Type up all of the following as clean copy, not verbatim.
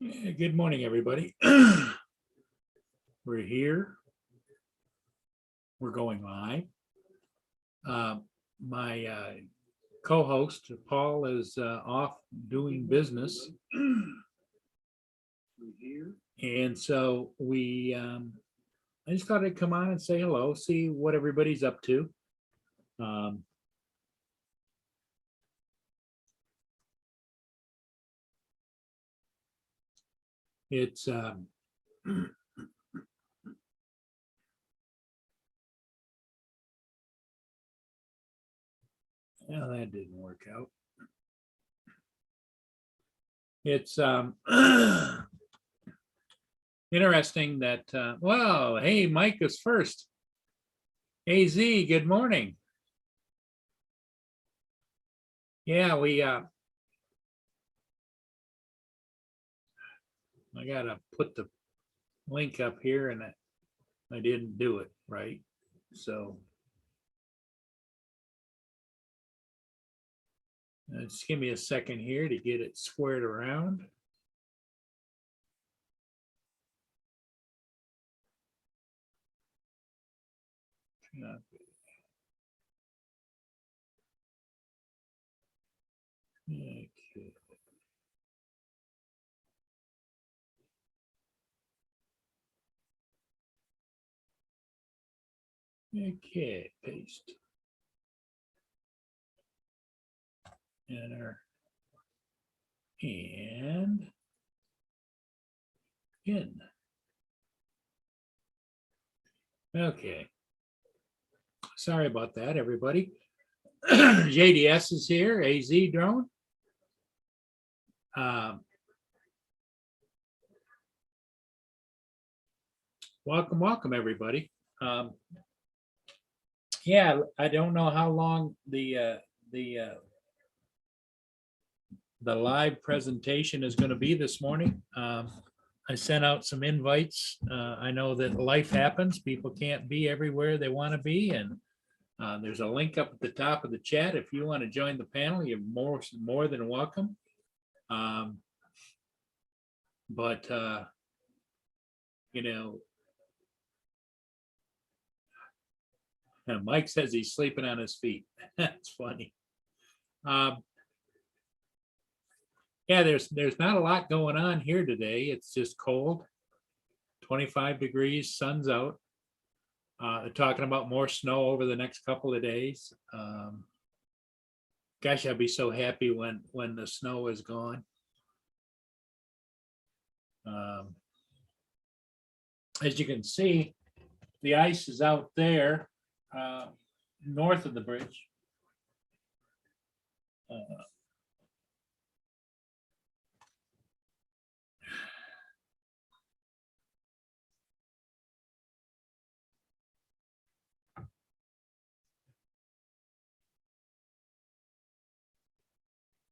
Good morning, everybody. We're here. We're going live. My co-host, Paul, is off doing business. And so I just thought I'd come on and say hello, see what everybody's up to. It's well, that didn't work out. It's interesting that well, hey, Mike is first. AZ, good morning. Yeah, I gotta put the link up here and I didn't do it right. So just give me a second here to get it squared around. Okay. Okay, paste. Enter. And in. Okay. Sorry about that, everybody. JDS is here, AZ drone. Welcome, everybody. Yeah, I don't know how long the live presentation is going to be this morning. I sent out some invites. I know that life happens. People can't be everywhere they want to be. And there's a link up at the top of the chat. If you want to join the panel, you're more than welcome. But you know, Mike says he's sleeping on his feet. That's funny. Yeah, there's not a lot going on here today. It's just cold, 25 degrees, sun's out. They're talking about more snow over the next couple of days. Gosh, I'll be so happy when the snow is gone. As you can see, the ice is out there north of the bridge.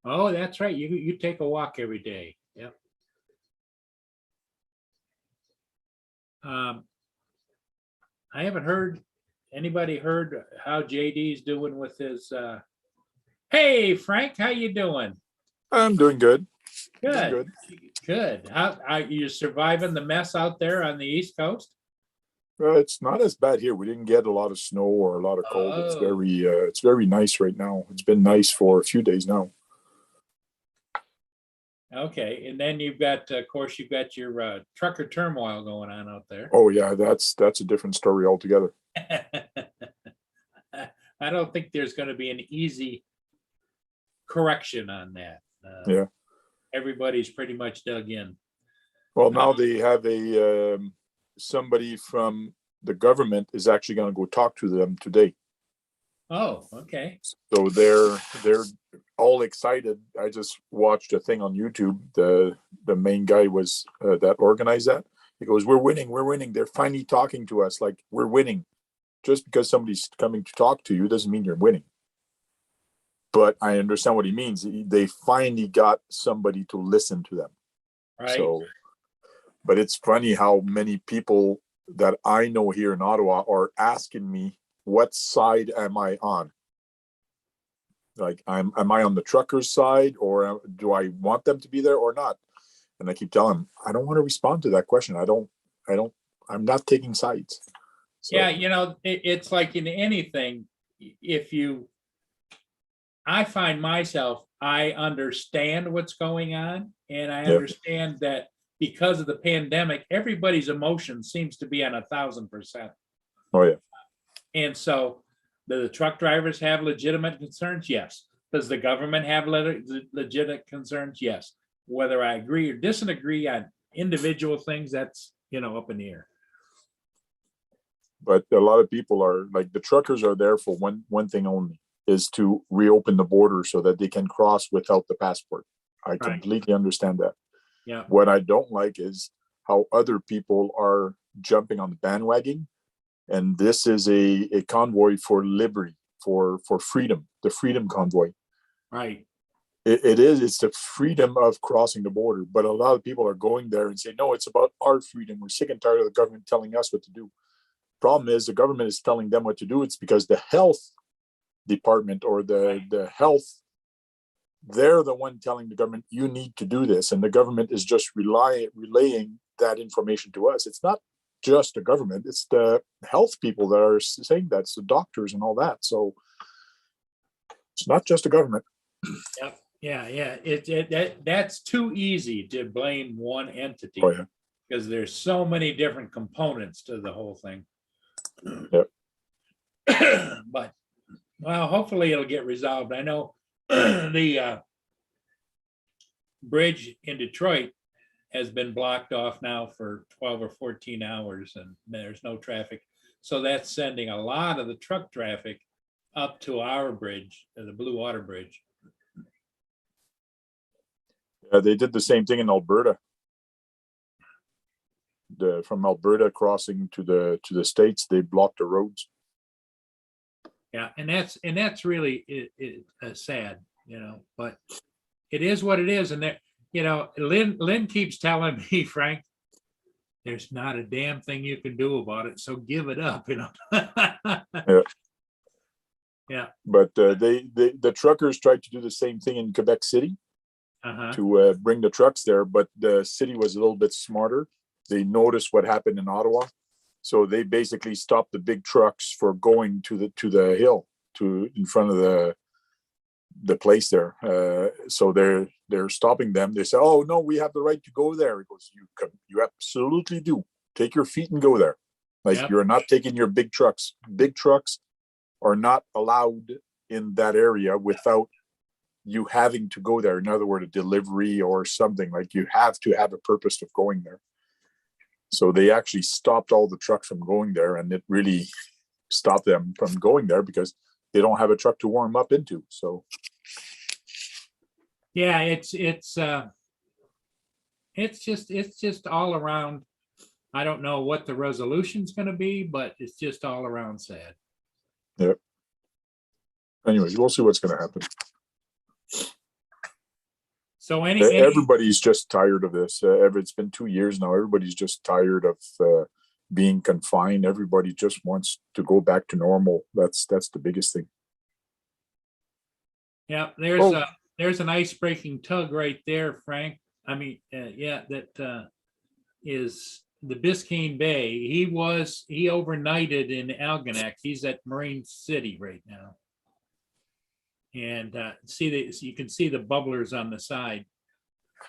Oh, that's right. You take a walk every day. Yep. I haven't heard anybody heard how JD's doing with his hey Frank, how you doing? I'm doing good. Good. Good. How are you surviving the mess out there on the East Coast? It's not as bad here. We didn't get a lot of snow or a lot of cold. Oh. It's very nice right now. It's been nice for a few days now. Okay, and then you've got, of course, you've got your trucker turmoil going on out there. Oh yeah, that's a different story altogether. I don't think there's going to be an easy correction on that. Yeah. Everybody's pretty much dug in. Well, now they have somebody from the government is actually going to go talk to them today. Oh, okay. So they're all excited. I just watched a thing on YouTube. The main guy was that organized that. He goes, "We're winning. They're finally talking to us. Like, we're winning. Just because somebody's coming to talk to you doesn't mean you're winning." But I understand what he means. They finally got somebody to listen to them. Right. So, but it's funny how many people that I know here in Ottawa are asking me, what side am I on? Like, am I on the truckers' side, or do I want them to be there or not? And I keep telling him, I don't want to respond to that question. I'm not taking sides. So, Yeah, it's like in anything, if I find myself, I understand what's going on, and I Yep. understand that because of the pandemic, everybody's emotion seems to be on 1,000%. oh yeah, And so, do the truck drivers have legitimate concerns? Yes. Does the government have legitimate concerns? Yes. Whether I agree or disagree on individual things, that's, up in the air. but a lot of people are like, the truckers are there for one thing only, is to reopen the border so that they can cross without the passport. I Right. completely understand that. Yeah. What I don't like is how other people are jumping on the bandwagon. And this is a convoy for liberty, for freedom, the freedom convoy. Right. It's the freedom of crossing the border. But a lot of people are going there and say, no, it's about our freedom. We're sick and tired of the government telling us what to do. Problem is, the government is telling them what to do. It's because the health department or the health, they're the one telling the government, you need to do this. And the government is just relaying that information to us. It's not just the government, it's the health people that are saying that. It's the doctors and all that. So it's not just the government. Yep. Yeah. That's too easy to blame one entity, Oh yeah. because there's so many different components to the whole thing. Yep. But well, hopefully it'll get resolved. I know the bridge in Detroit has been blocked off now for 12 or 14 hours, and there's no traffic. So that's sending a lot of the truck traffic up to our bridge, the Blue Water Bridge. They did the same thing in Alberta. From Alberta crossing to the States, they blocked the roads. Yeah, and that's really sad, but it is what it is. And that, Lynn keeps telling me, Frank, there's not a damn thing you can do about it, so give it up, Yeah. Yeah. But the truckers tried to do the same thing in Quebec City. Uh-huh. To bring the trucks there, but the city was a little bit smarter. They noticed what happened in Ottawa, so they basically stopped the big trucks for going to the hill, to in front of the place there. So they're stopping them. They say, "Oh no, we have the right to go there." It goes, "You absolutely do. Take your feet and go there. Like, Yep. You're not taking your big trucks. Big trucks are not allowed in that area without you having to go there. In other words, a delivery or something. Like, you have to have a purpose of going there." So they actually stopped all the trucks from going there, and it really stopped them from going there because they don't have a truck to warm up into. So Yeah, it's just all around. I don't know what the resolution's going to be, but it's just all around sad. yeah. Anyways, we'll see what's going to happen. So everybody's just tired of this. It's been 2 years now. Everybody's just tired of being confined. Everybody just wants to go back to normal. That's the biggest thing. Yeah, there's an ice-breaking tug right there, Frank. I mean, that is the Biscayne Bay. He overnighted in Algonac. He's at Marine City right now. And you can see the bubblers on the side.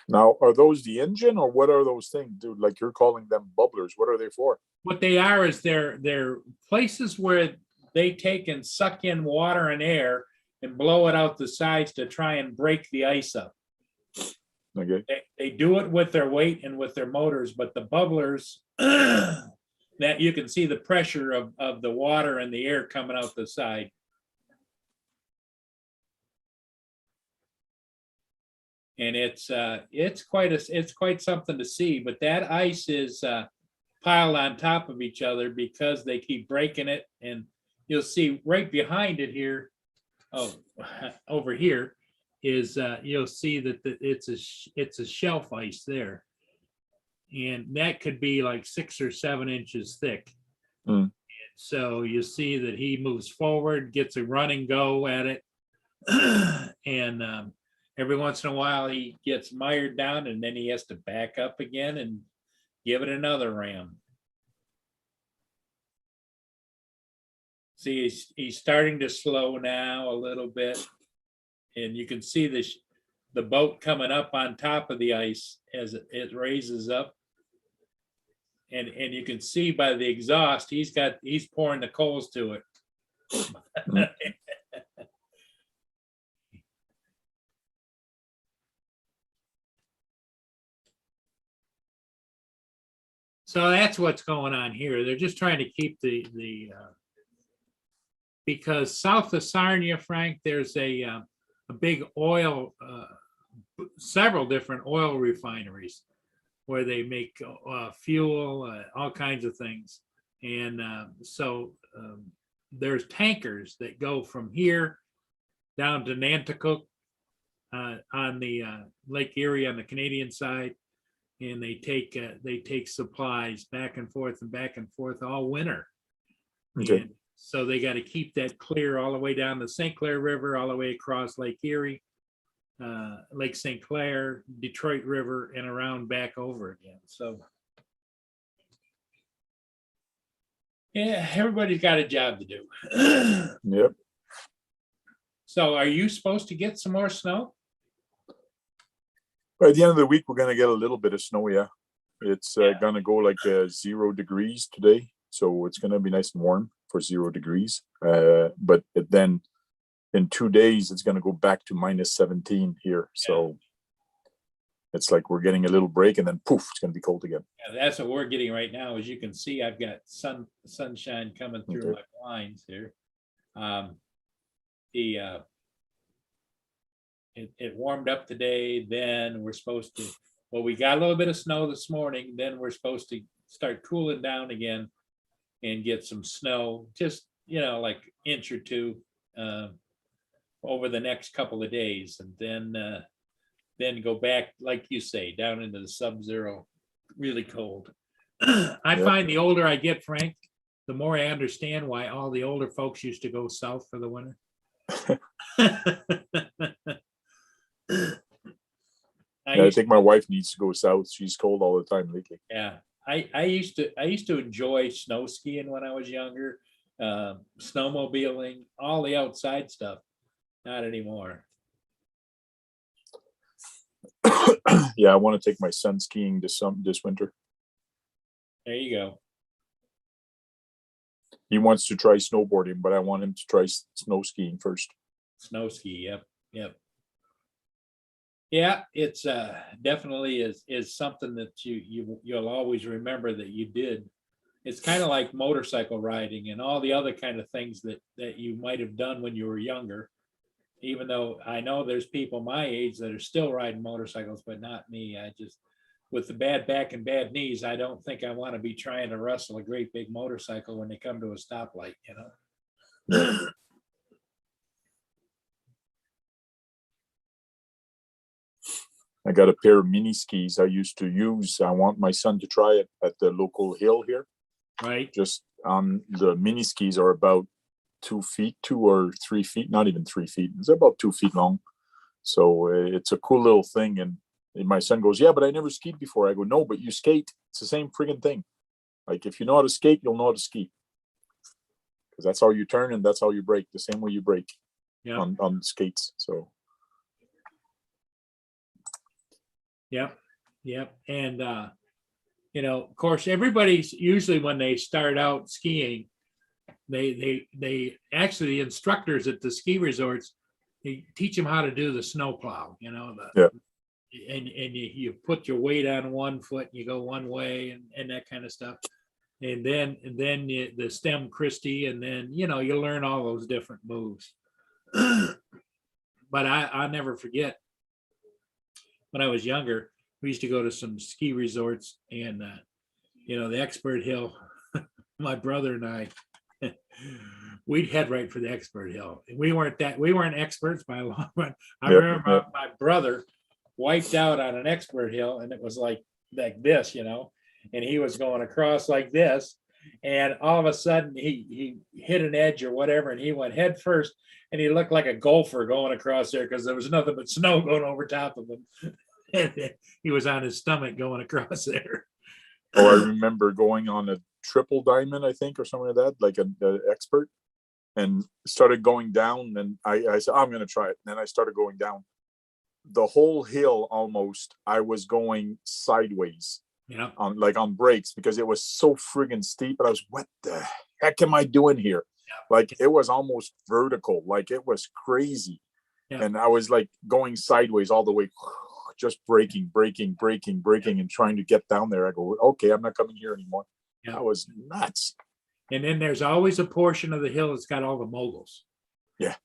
Now, are those the engine, or what are those things, dude? Like, you're calling them bubblers. What are they for? What they are is they're places where they take and suck in water and air and blow it out the sides to try and break the ice up. Okay. They do it with their weight and with their motors, but the bubblers, that you can see the pressure of the water and the air coming out the side. And it's quite something to see. But that ice is piled on top of each other because they keep breaking it. And you'll see right behind it here, over here, is you'll see that it's a shelf ice there, and that could be like 6 or 7 inches thick. Mm. So you see that he moves forward, gets a running go at it, and every once in a while he gets mired down and then he has to back up again and give it another ram. See, he's starting to slow now a little bit. And you can see the boat coming up on top of the ice as it raises up. And you can see by the exhaust, he's pouring the coals to it. So that's what's going on here. They're just trying to keep because south of Sarnia, Frank, there's a big oil, several different oil refineries where they make fuel, all kinds of things. And so there's tankers that go from here down to Nanticoke on the Lake Erie on the Canadian side. And they take supplies back and forth all winter. Okay. And so they got to keep that clear all the way down the St. Clair River, all the way across Lake Erie, Lake St. Clair, Detroit River, and around back over again. So yeah, everybody's got a job to do. Yep. So are you supposed to get some more snow? By the end of the week, we're going to get a little bit of snow. Yeah. It's going to go like 0 degrees today. So it's going to be nice and warm for 0 degrees. But then in 2 days, it's going to go back to -17 here. So it's like we're getting a little break and then poof, it's going to be cold again. Yeah, that's what we're getting right now. As you can see, I've got sunshine coming through my blinds here. It warmed up today. Then we're supposed to, well, we got a little bit of snow this morning. Then we're supposed to start cooling down again and get some snow, just, like inch or two over the next couple of days. And then go back, like you say, down into the sub-zero, really cold. I find the older I get, Frank, the more I understand why all the older folks used to go south for the winter. I think my wife needs to go south. She's cold all the time lately. Yeah, I used to enjoy snow skiing when I was younger, snowmobiling, all the outside stuff. Not anymore. Yeah, I want to take my son skiing this winter. There you go. He wants to try snowboarding, but I want him to try snow skiing first. Snow ski, yep. Yeah, it's definitely is something that you'll always remember that you did. It's kind of like motorcycle riding and all the other kind of things that you might have done when you were younger. Even though I know there's people my age that are still riding motorcycles, but not me. I just, with the bad back and bad knees, I don't think I want to be trying to wrestle a great big motorcycle when they come to a stoplight, I got a pair of mini skis I used to use. I want my son to try it at the local hill here. Right. Just the mini skis are about 2 feet, 2 or 3 feet, not even 3 feet. It's about 2 feet long. So it's a cool little thing. And my son goes, yeah, but I never skied before. I go, no, but you skate. It's the same friggin' thing. Like if you know how to skate, you'll know how to ski. Because that's how you turn and that's how you brake, the same way you brake on skates. So. Yep. And, of course, everybody's usually when they start out skiing, they actually, the instructors at the ski resorts, they teach them how to do the snow plow, and you put your weight on one foot and you go one way and that kind of stuff. And then the stem Christie, and then, you learn all those different moves. But I'll never forget when I was younger, we used to go to some ski resorts and, the Expert Hill, my brother and I, we'd head right for the Expert Hill. We weren't experts by a long run. I remember my brother wiped out on an Expert Hill and it was like this, and he was going across like this. And all of a sudden he hit an edge or whatever, and he went head first, and he looked like a golfer going across there because there was nothing but snow going over top of him. And he was on his stomach going across there. Oh, I remember going on a triple diamond, I think, or something like that, like an expert, and started going down. And I said, I'm going to try it. And then I started going down the whole hill almost. I was going sideways Yeah. on brakes because it was so friggin' steep. But I was, what the heck am I doing here? Like it was almost vertical, like it was crazy. Yeah. And I was like going sideways all the way, just braking, and trying to get down there. I go, okay, I'm not coming here anymore. Yeah. That was nuts. And then there's always a portion of the hill that's got all the moguls. Yeah.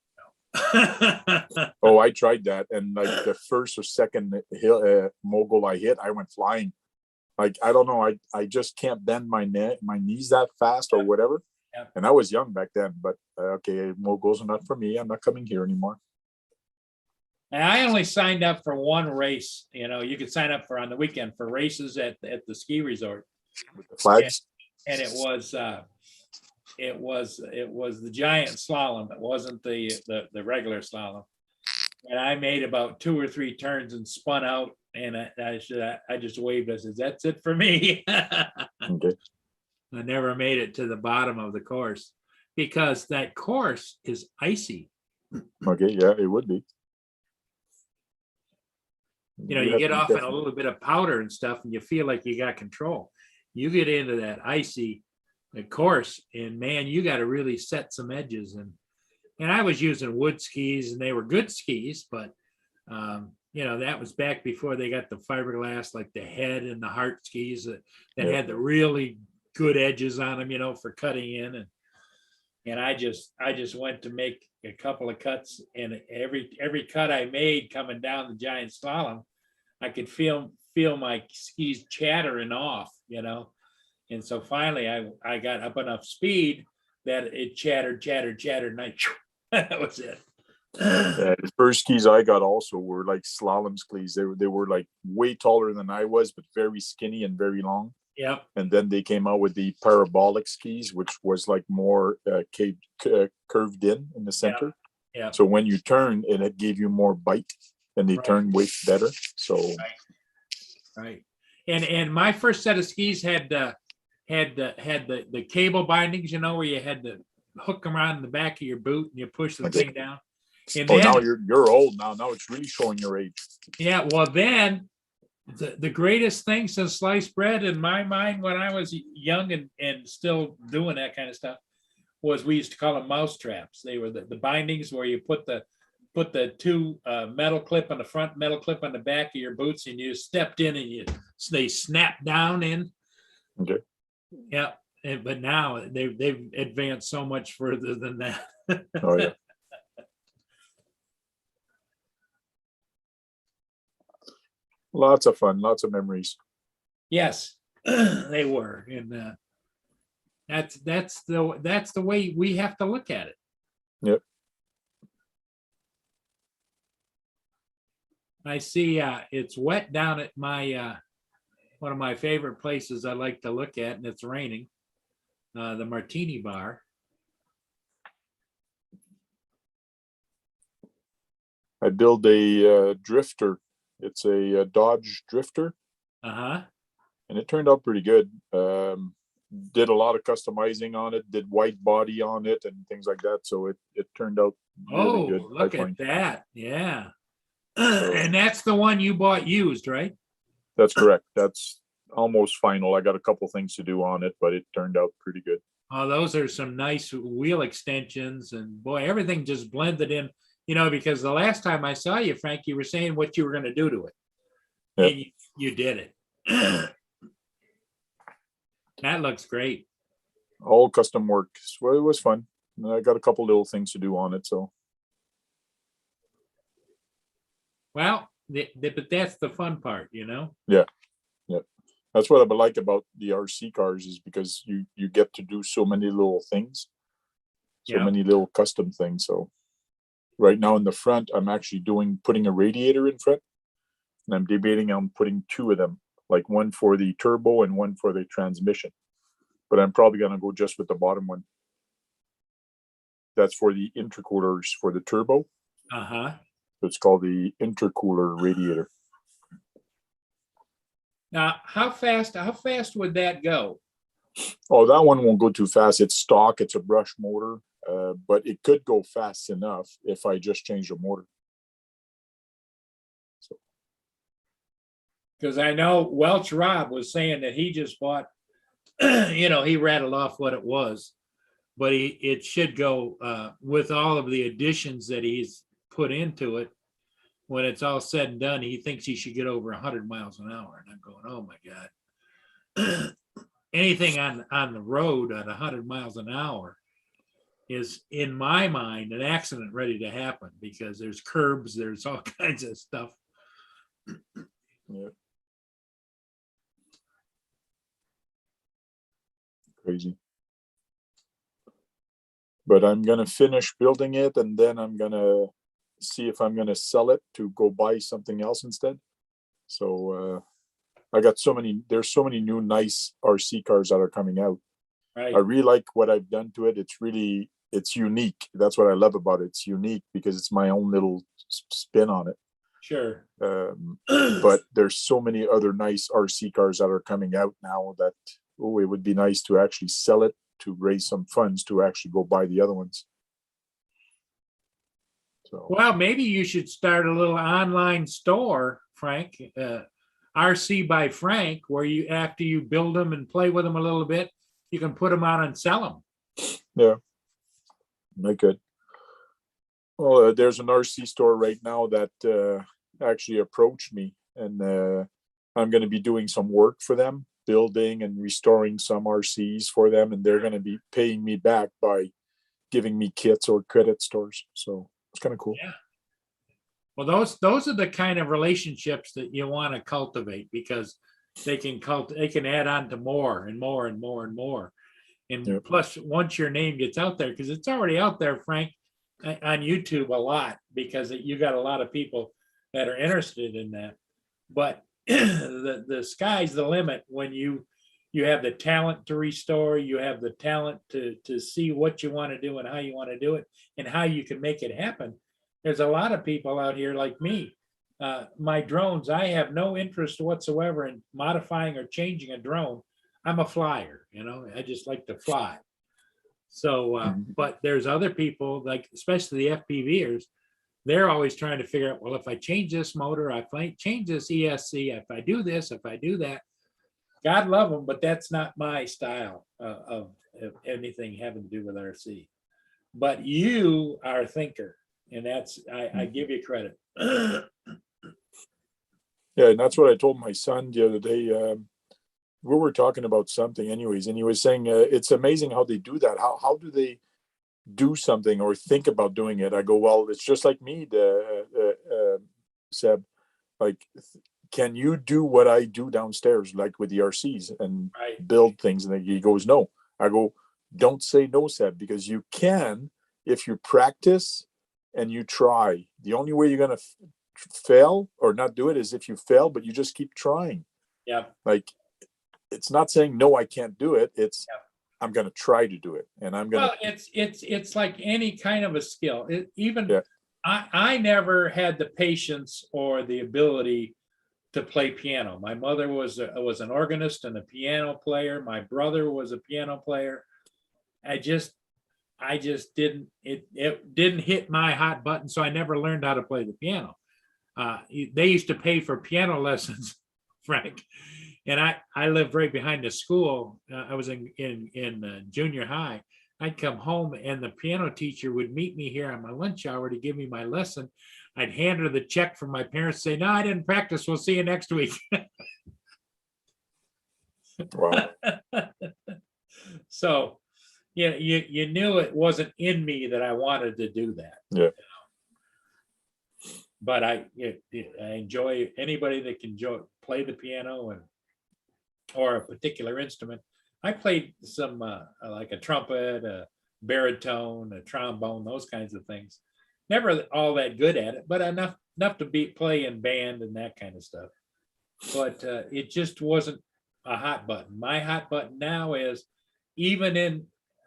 Oh, I tried that, and like the first or second hill mogul I hit, I went flying. Like I don't know, I just can't bend my knees that fast or whatever. Yeah. And I was young back then, but okay, moguls are not for me. I'm not coming here anymore. And I only signed up for one race. You know, you could sign up for on the weekend for races at the ski resort. With the flags. And it was the giant slalom. It wasn't the regular slalom. And I made about 2 or 3 turns and spun out. And I just waved. I said, "That's it for me." Okay. I never made it to the bottom of the course because that course is icy. Okay, yeah, it would be. You know, you get off in a little bit of powder and stuff, and you feel like you got control. You get into that icy course, and man, you got to really set some edges. And I was using wood skis, and they were good skis, but you know, that was back before they got the fiberglass, like the Head and the Heart skis that had the really good edges on them, you know, for cutting in. And I just went to make a couple of cuts, and every cut I made coming down the giant slalom, I could feel my skis chattering off, you know. And so finally I got up enough speed that it chattered, and that was it. The first skis I got also were like slalom skis. They were like way taller than I was, but very skinny and very long. Yep. And then they came out with the parabolic skis, which was like more curved in the center. Yeah. So when you turn, it gave you more bite, and they turn way better. So right. And my first set of skis had the cable bindings, you know, where you had to hook them around the back of your boot and you push the thing down. And then, now you're old now. Now it's really showing your age. Yeah. Well, then the greatest thing since sliced bread in my mind when I was young and still doing that kind of stuff was we used to call them mouse traps. They were the bindings where you put the 2 metal clip on the front, metal clip on the back of your boots, and you stepped in and they snap down in. Okay. Yeah. But now they've advanced so much further than that. Oh yeah. Lots of fun, lots of memories. Yes, they were, and that's the way we have to look at it. Yep. I see it's wet down at my one of my favorite places I like to look at, and it's raining. The Martini Bar. I built a drifter. It's a Dodge Drifter. Uh-huh. And it turned out pretty good. Did a lot of customizing on it, did white body on it and things like that. So it turned out really good. Look at that. Yeah. And that's the one you bought used, right? That's correct. That's almost final. I got a couple things to do on it, but it turned out pretty good. Oh, those are some nice wheel extensions, and boy, everything just blended in, you know, because the last time I saw you, Frank, you were saying what you were going to do to it. Yep. And you did it. That looks great. All custom work. So it was fun. And I got a couple little things to do on it. So. Well, but that's the fun part, you know? Yeah. Yeah. That's what I like about the RC cars is because you get to do so many little things, so many little custom things. So right now in the front, I'm actually putting a radiator in front, and I'm debating on putting 2 of them, like one for the turbo and one for the transmission. but I'm probably gonna go just with the bottom one. That's for the intercoolers for the turbo. Uh-huh. It's called the intercooler radiator. Now, how fast would that go? Oh, that one won't go too fast. It's stock. It's a brush motor, but it could go fast enough if I just change the motor. Because I know Welch Rob was saying that he just bought, he rattled off what it was, but it should go with all of the additions that he's put into it. When it's all said and done, he thinks he should get over 100 miles an hour. And I'm going, oh my God. Anything on the road at 100 miles an hour is, in my mind, an accident ready to happen, because there's curbs, there's all kinds of stuff. Yeah. Crazy. But I'm gonna finish building it, and then I'm gonna see if I'm gonna sell it to go buy something else instead. So I got there's so many new nice RC cars that are coming out. Right. I really like what I've done to it. It's unique. That's what I love about it. It's unique because it's my own little spin on it. Sure. But there's so many other nice RC cars that are coming out now that, it would be nice to actually sell it to raise some funds to actually go buy the other ones. So, Well, maybe you should start a little online store, Frank, RC by Frank, where you, after you build them and play with them a little bit, you can put them out and sell them. yeah, I could. Well, there's an RC store right now that actually approached me, and I'm going to be doing some work for them, building and restoring some RCs for them, and they're going to be paying me back by giving me kits or credit stores. So it's kind of cool. Yeah. Well, those are the kind of relationships that you want to cultivate, because they can add on to more and more and more and more. And Yep. Plus, once your name gets out there, because it's already out there, Frank, on YouTube a lot, because you got a lot of people that are interested in that. But the sky's the limit when you have the talent to restore, you have the talent to see what you want to do and how you want to do it and how you can make it happen. There's a lot of people out here like me. My drones, I have no interest whatsoever in modifying or changing a drone. I'm a flyer, I just like to fly. So, but there's other people, like especially the FPVers, they're always trying to figure out, well, if I change this motor, if I change this ESC, if I do this, if I do that, God love them, but that's not my style of anything having to do with RC. But you are a thinker, and that's, I give you credit. Yeah, and that's what I told my son the other day. We were talking about something anyways, and he was saying it's amazing how they do that. How do they do something or think about doing it? I go, well, it's just like me, Seb. Like, can you do what I do downstairs, like with the RCs and Right. build things? And he goes, no. I go, don't say no, Seb, because you can if you practice and you try. The only way you're gonna fail or not do it is if you fail, but you just keep trying. Yeah. Like, it's not saying no, I can't do it. It's I'm gonna try to do it, and I'm gonna. Well, it's like any kind of a skill. Even Yeah. I never had the patience or the ability to play piano. My mother was an organist and a piano player. My brother was a piano player. I just didn't, it didn't hit my hot button, so I never learned how to play the piano. They used to pay for piano lessons, Frank, and I lived right behind the school. I was in junior high. I'd come home and the piano teacher would meet me here on my lunch hour to give me my lesson. I'd hand her the check from my parents, say, no, I didn't practice. We'll see you next week. Wow. So, you knew it wasn't in me that I wanted to do that. Yeah. But I enjoy anybody that can play the piano or a particular instrument. I played some like a trumpet, a baritone, a trombone, those kinds of things. Never all that good at it, but enough to play in band and that kind of stuff. But it just wasn't a hot button. My hot button now is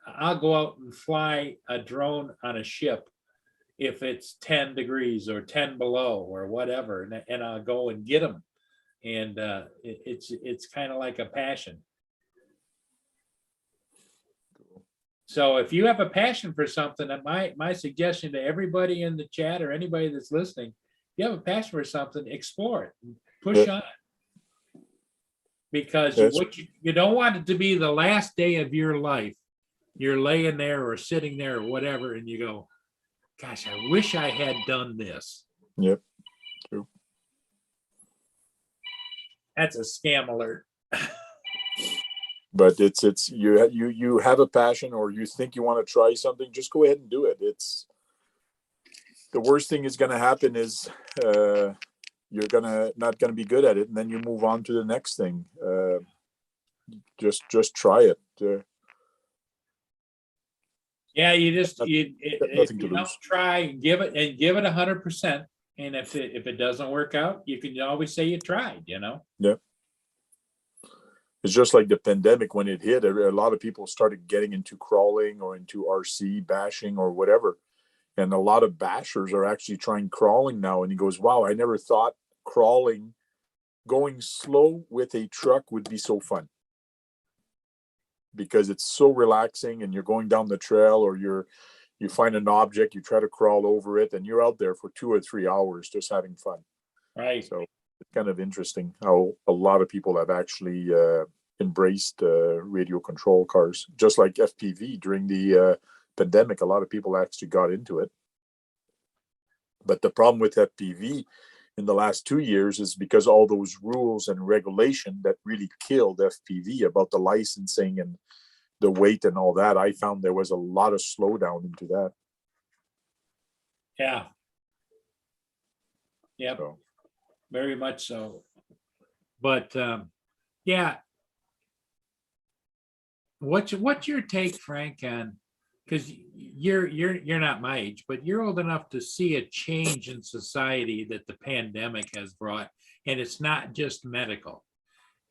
I'll go out and fly a drone on a ship if it's 10 degrees or 10 below or whatever, and I'll go and get them. And it's kind of like a passion. So if you have a passion for something, my suggestion to everybody in the chat or anybody that's listening, if you have a passion for something, explore it, push on it. Because you don't want it to be the last day of your life. You're laying there or sitting there or whatever, and you go, gosh, I wish I had done this. Yep. True. That's a scam alert. But it's you have a passion, or you think you want to try something, just go ahead and do it. It's the worst thing is going to happen is you're not gonna be good at it, and then you move on to the next thing. Just try it. Yeah, you just Nothing if to you don't lose. try, give it 100%. And if it doesn't work out, you can always say you tried. Yeah. It's just like the pandemic when it hit. A lot of people started getting into crawling or into RC bashing or whatever, and a lot of bashers are actually trying crawling now. And he goes, "Wow, I never thought crawling, going slow with a truck would be so fun, because it's so relaxing, and you're going down the trail, or you find an object, you try to crawl over it, and you're out there for 2 or 3 hours just having fun." Right. So it's kind of interesting how a lot of people have actually embraced radio control cars, just like FPV during the pandemic. A lot of people actually got into it. But the problem with FPV in the last 2 years is because all those rules and regulation that really killed FPV about the licensing and the weight and all that. I found there was a lot of slowdown into that. Yeah. Yep. So. Very much so. But yeah. What's your take, Frank, on, because you're not my age, but you're old enough to see a change in society that the pandemic has brought, and it's not just medical.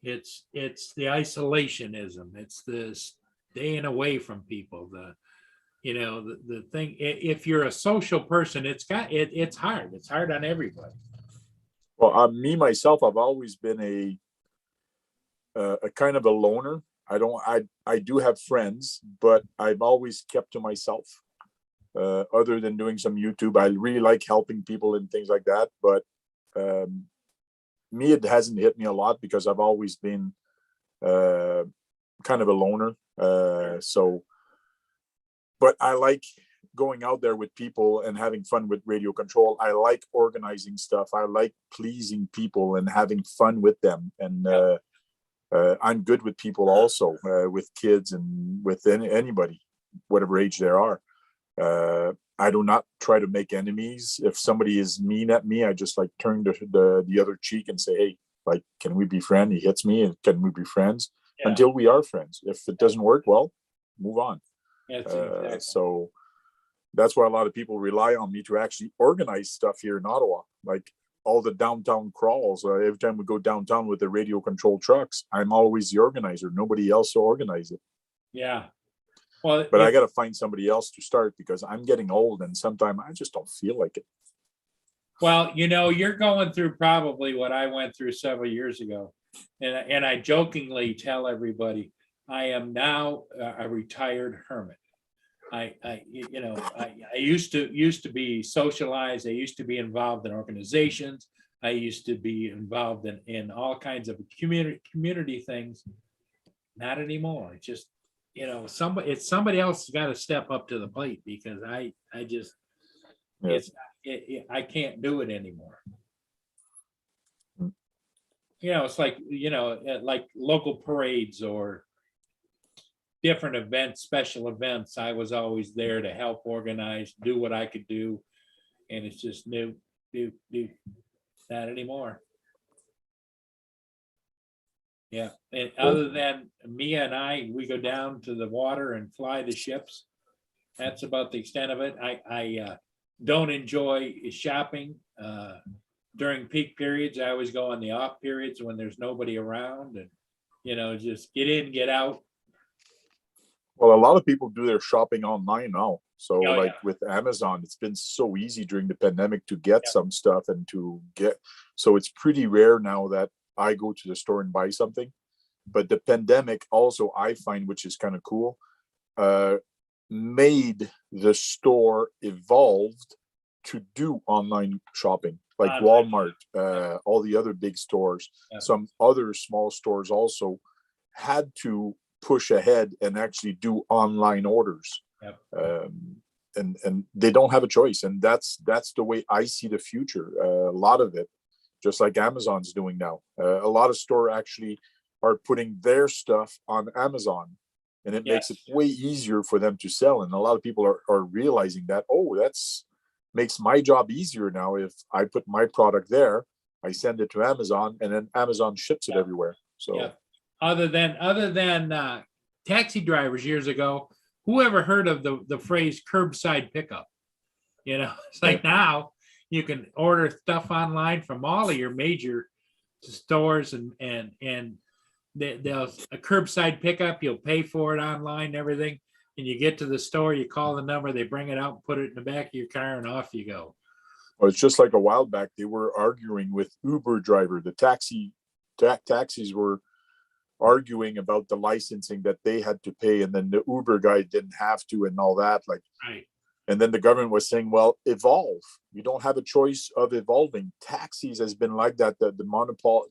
It's the isolationism. It's the staying away from people. The thing. If you're a social person, it's hard. It's hard on everybody. Well, me myself, I've always been a kind of a loner. I do have friends, but I've always kept to myself. Other than doing some YouTube, I really like helping people and things like that. But me, it hasn't hit me a lot because I've always been kind of a loner. But I like going out there with people and having fun with radio control. I like organizing stuff. I like pleasing people and having fun with them. And I'm good with people also, with kids and with anybody, whatever age they are. I do not try to make enemies. If somebody is mean at me, I just like turn the other cheek and say, "Hey, like, can we be friends?" He hits me, and can we be friends? Yeah. Until we are friends. If it doesn't work, well, move on. Exactly. So that's why a lot of people rely on me to actually organize stuff here in Ottawa, like all the downtown crawls. Every time we go downtown with the radio control trucks, I'm always the organizer. Nobody else will organize it. Yeah. Well, but I got to find somebody else to start because I'm getting old and sometimes I just don't feel like it. Well, you're going through probably what I went through several years ago. And I jokingly tell everybody, I am now a retired hermit. I used to be socialized. I used to be involved in organizations. I used to be involved in all kinds of community things. Not anymore. It's just, somebody else has got to step up to the plate because I just, I can't do it anymore. It's like, like local parades or different events, special events. I was always there to help organize, do what I could do. And it's just not anymore. Yeah. And other than Mia and we go down to the water and fly the ships. That's about the extent of it. I don't enjoy shopping during peak periods. I always go on the off periods when there's nobody around and, just get in, get out. Well, a lot of people do their shopping online now. So Oh, like yeah. with Amazon, it's been so easy during the pandemic to get Yeah. some stuff and to get, so it's pretty rare now that I go to the store and buy something. But the pandemic also, I find, which is kind of cool, uh, made the store evolved to do online shopping, like Online. Walmart, all the other big stores, Yeah. some other small stores also had to push ahead and actually do online orders. Yep. And they don't have a choice, and that's the way I see the future. A lot of it, just like Amazon's doing now. A lot of store actually are putting their stuff on Amazon, and it makes it Yes. way easier for them to sell. And a lot of people are realizing that, oh, that's makes my job easier now. If I put my product there, I send it to Amazon, and then Amazon ships it Yeah. everywhere. So Yeah. Other than taxi drivers years ago, who ever heard of the phrase curbside pickup? It's like now you can order stuff online from all of your major stores, and they'll a curbside pickup. You'll pay for it online and everything, and you get to the store, you call the number, they bring it out, put it in the back of your car, and off you go. well, it's just like a while back they were arguing with Uber driver. The taxis were arguing about the licensing that they had to pay, and then the Uber guy didn't have to, and all that. Like, Right. and then the government was saying, well, evolve. You don't have a choice of evolving. Taxis has been like that. The monopole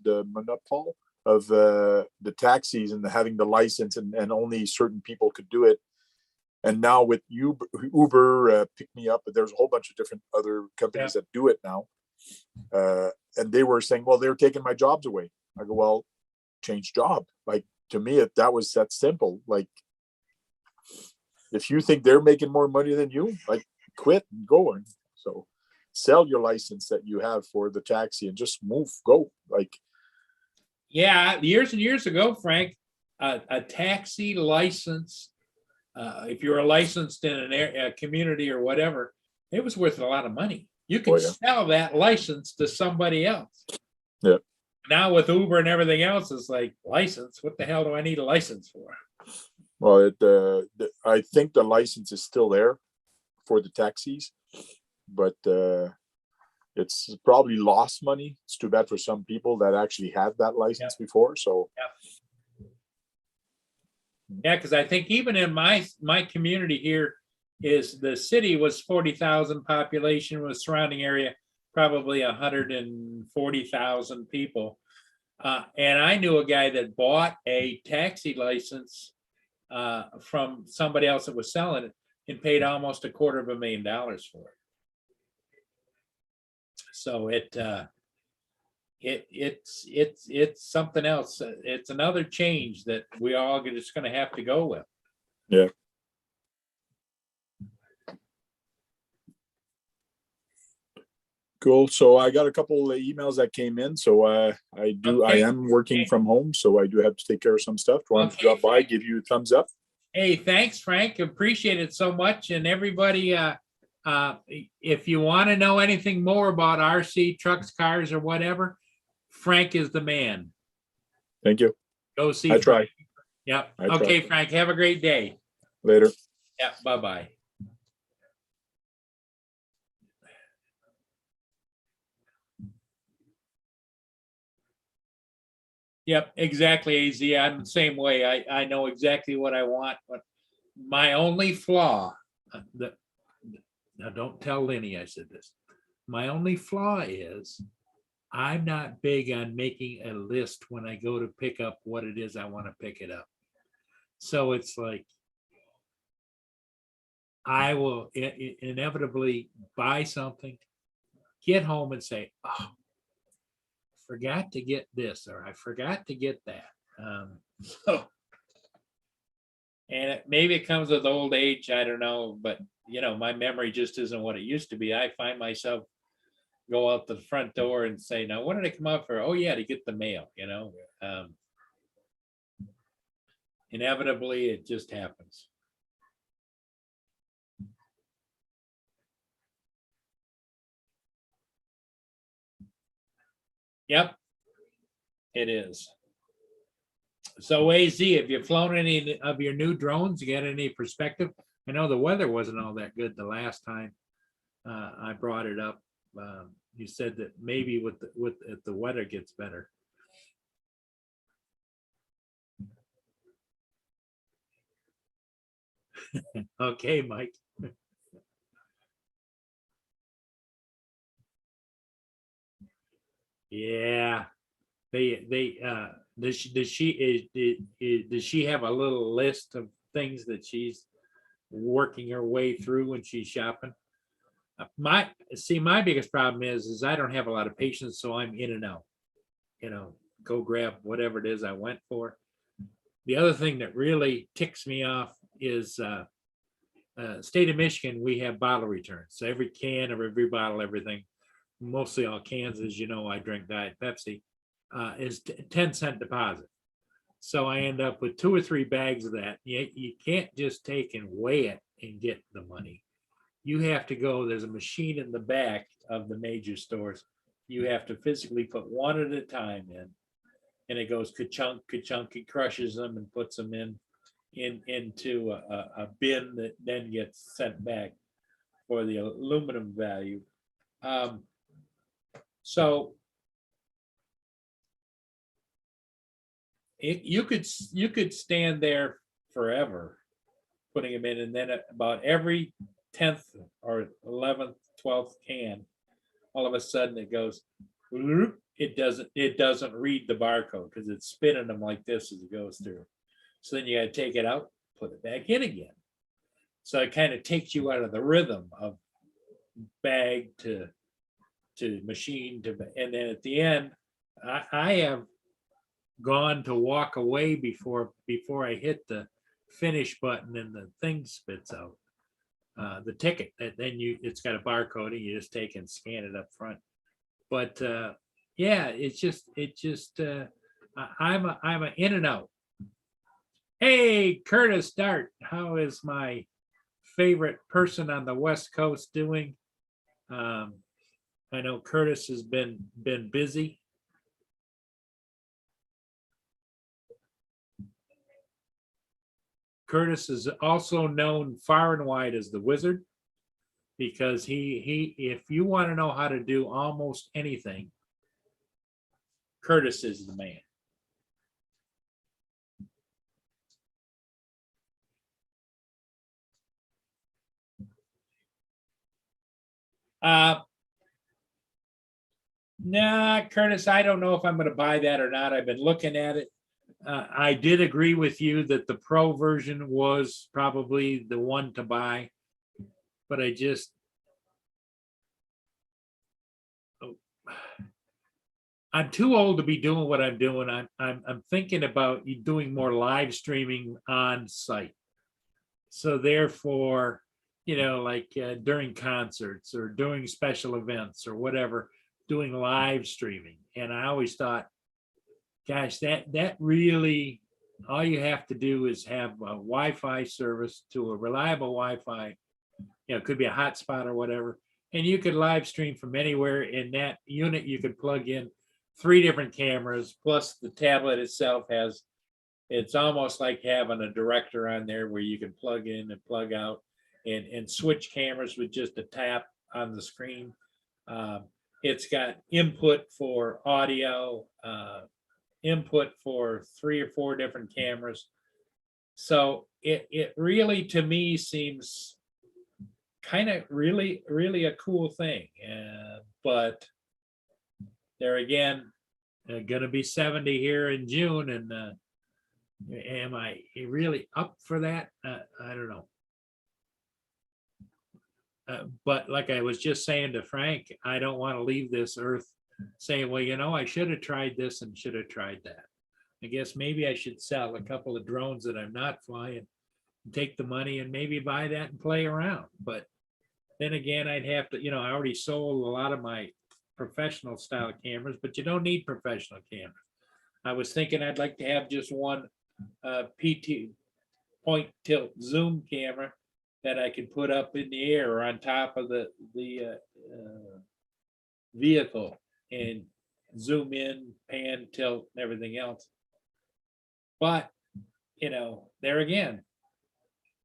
of the taxis and having the license, and only certain people could do it. And now with Uber, Pick Me Up, but there's a whole bunch of different other companies that do it now. And they were saying, well, they're taking my jobs away. I go, well, change job. Like, to me, that was that simple. Like, if you think they're making more money than you, like, quit and go. And so sell your license that you have for the taxi and just move, go. Like, Yeah, years and years ago, Frank, a taxi license, if you were licensed in a community or whatever, it was worth a lot of money. You could sell that license to somebody else. Yeah. Now with Uber and everything else, it's like, license. What the hell do I need a license for? well, I think the license is still there for the taxis, but it's probably lost money. It's too bad for some people that actually had that license before. So yeah, because I think even in my community here, is the city was 40,000 population, with surrounding area probably 140,000 people. And I knew a guy that bought a taxi license from somebody else that was selling it, and paid almost $250,000 for it. So it's something else. It's another change that we all just going to have to go with. yeah. Cool. So I got a couple of emails that came in. So I am working from home, so I do have to take care of some stuff. Want to drop by, give you a thumbs up. Hey, thanks, Frank. Appreciate it so much. And everybody, if you want to know anything more about RC trucks, cars, or whatever, Frank is the man. Thank you. Go see. I try. Yep. I Okay, try. Frank. Have a great day. Later. Yeah. Bye-bye. Yep, exactly, AZ. I'm the same way. I know exactly what I want, but my only flaw, now don't tell Lenny I said this. My only flaw is I'm not big on making a list when I go to pick up what it is I want to pick it up. So it's like I will inevitably buy something, get home and say, oh, forgot to get this, or I forgot to get that. So, and maybe it comes with old age, I don't know, but my memory just isn't what it used to be. I find myself go out the front door and say, now, what did I come out for? Oh yeah, to get the mail, inevitably it just happens. Yep, it is. So AZ, have you flown any of your new drones? You got any perspective? I know the weather wasn't all that good the last time I brought it up. You said that maybe if the weather gets better. Okay, Mike. Yeah, does she have a little list of things that she's working her way through when she's shopping? My biggest problem is I don't have a lot of patience, so I'm in and out. Go grab whatever it is I went for. The other thing that really ticks me off is state of Michigan, we have bottle returns. So every can or every bottle, everything, mostly all cans, as you know, I drink Diet Pepsi, is 10-cent deposit. So I end up with 2 or 3 bags of that. You can't just take and weigh it and get the money. You have to go, there's a machine in the back of the major stores. You have to physically put one at a time in, and it goes ka-chunk, ka-chunk, it crushes them and puts them into a bin that then gets sent back for the aluminum value. So you could stand there forever putting them in, and then about every 10th or 11th, 12th can, all of a sudden it goes, it doesn't read the barcode because it's spinning them like this as it goes through. So then you got to take it out, put it back in again. So it kind of takes you out of the rhythm of bag to machine to, and then at the end, I have gone to walk away before I hit the finish button and the thing spits out the ticket. And then it's got a barcode and you just take and scan it up front. But yeah, I'm a in and out. Hey, Curtis Dart, how is my favorite person on the West Coast doing? I know Curtis has been busy. Curtis is also known far and wide as the Wizard, because if you want to know how to do almost anything, Curtis is the man. Nah, Curtis, I don't know if I'm going to buy that or not. I've been looking at it. I did agree with you that the Pro version was probably the one to buy, but I'm too old to be doing what I'm doing. I'm thinking about doing more live streaming on site. So therefore, like during concerts or during special events or whatever, doing live streaming. And I always thought, gosh, that really, all you have to do is have a Wi-Fi service to a reliable Wi-Fi. It could be a hotspot or whatever, and you could live stream from anywhere. In that unit, you could plug in 3 different cameras, plus the tablet itself has, it's almost like having a director on there where you can plug in and plug out and switch cameras with just a tap on the screen. It's got input for audio, input for 3 or 4 different cameras. So it really, to me, seems kind of really a cool thing. But there again, going to be 70 here in June, and am I really up for that? I don't know. But like I was just saying to Frank, I don't want to leave this earth saying, well, I should have tried this and should have tried that. I guess maybe I should sell a couple of drones that I'm not flying, take the money and maybe buy that and play around. But then again, I'd have to, I already sold a lot of my professional style cameras, but you don't need professional cameras. I was thinking I'd like to have just one PT point tilt zoom camera that I could put up in the air or on top of the vehicle and zoom in, pan, tilt, and everything else. But, there again,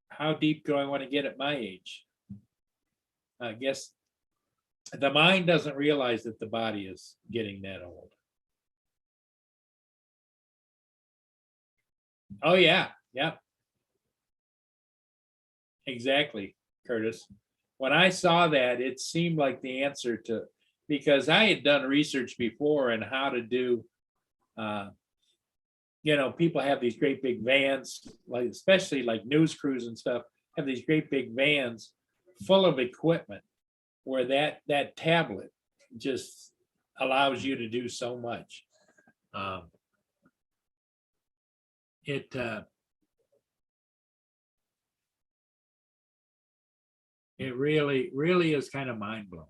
how deep do I want to get at my age? I guess the mind doesn't realize that the body is getting that old. Oh, yeah. Yep. Exactly, Curtis. When I saw that, it seemed like the answer to, because I had done research before on how to do, uh, people have these great big vans, like especially like news crews and stuff, have these great big vans full of equipment where that tablet just allows you to do so much. Um, it it really is kind of mind blowing.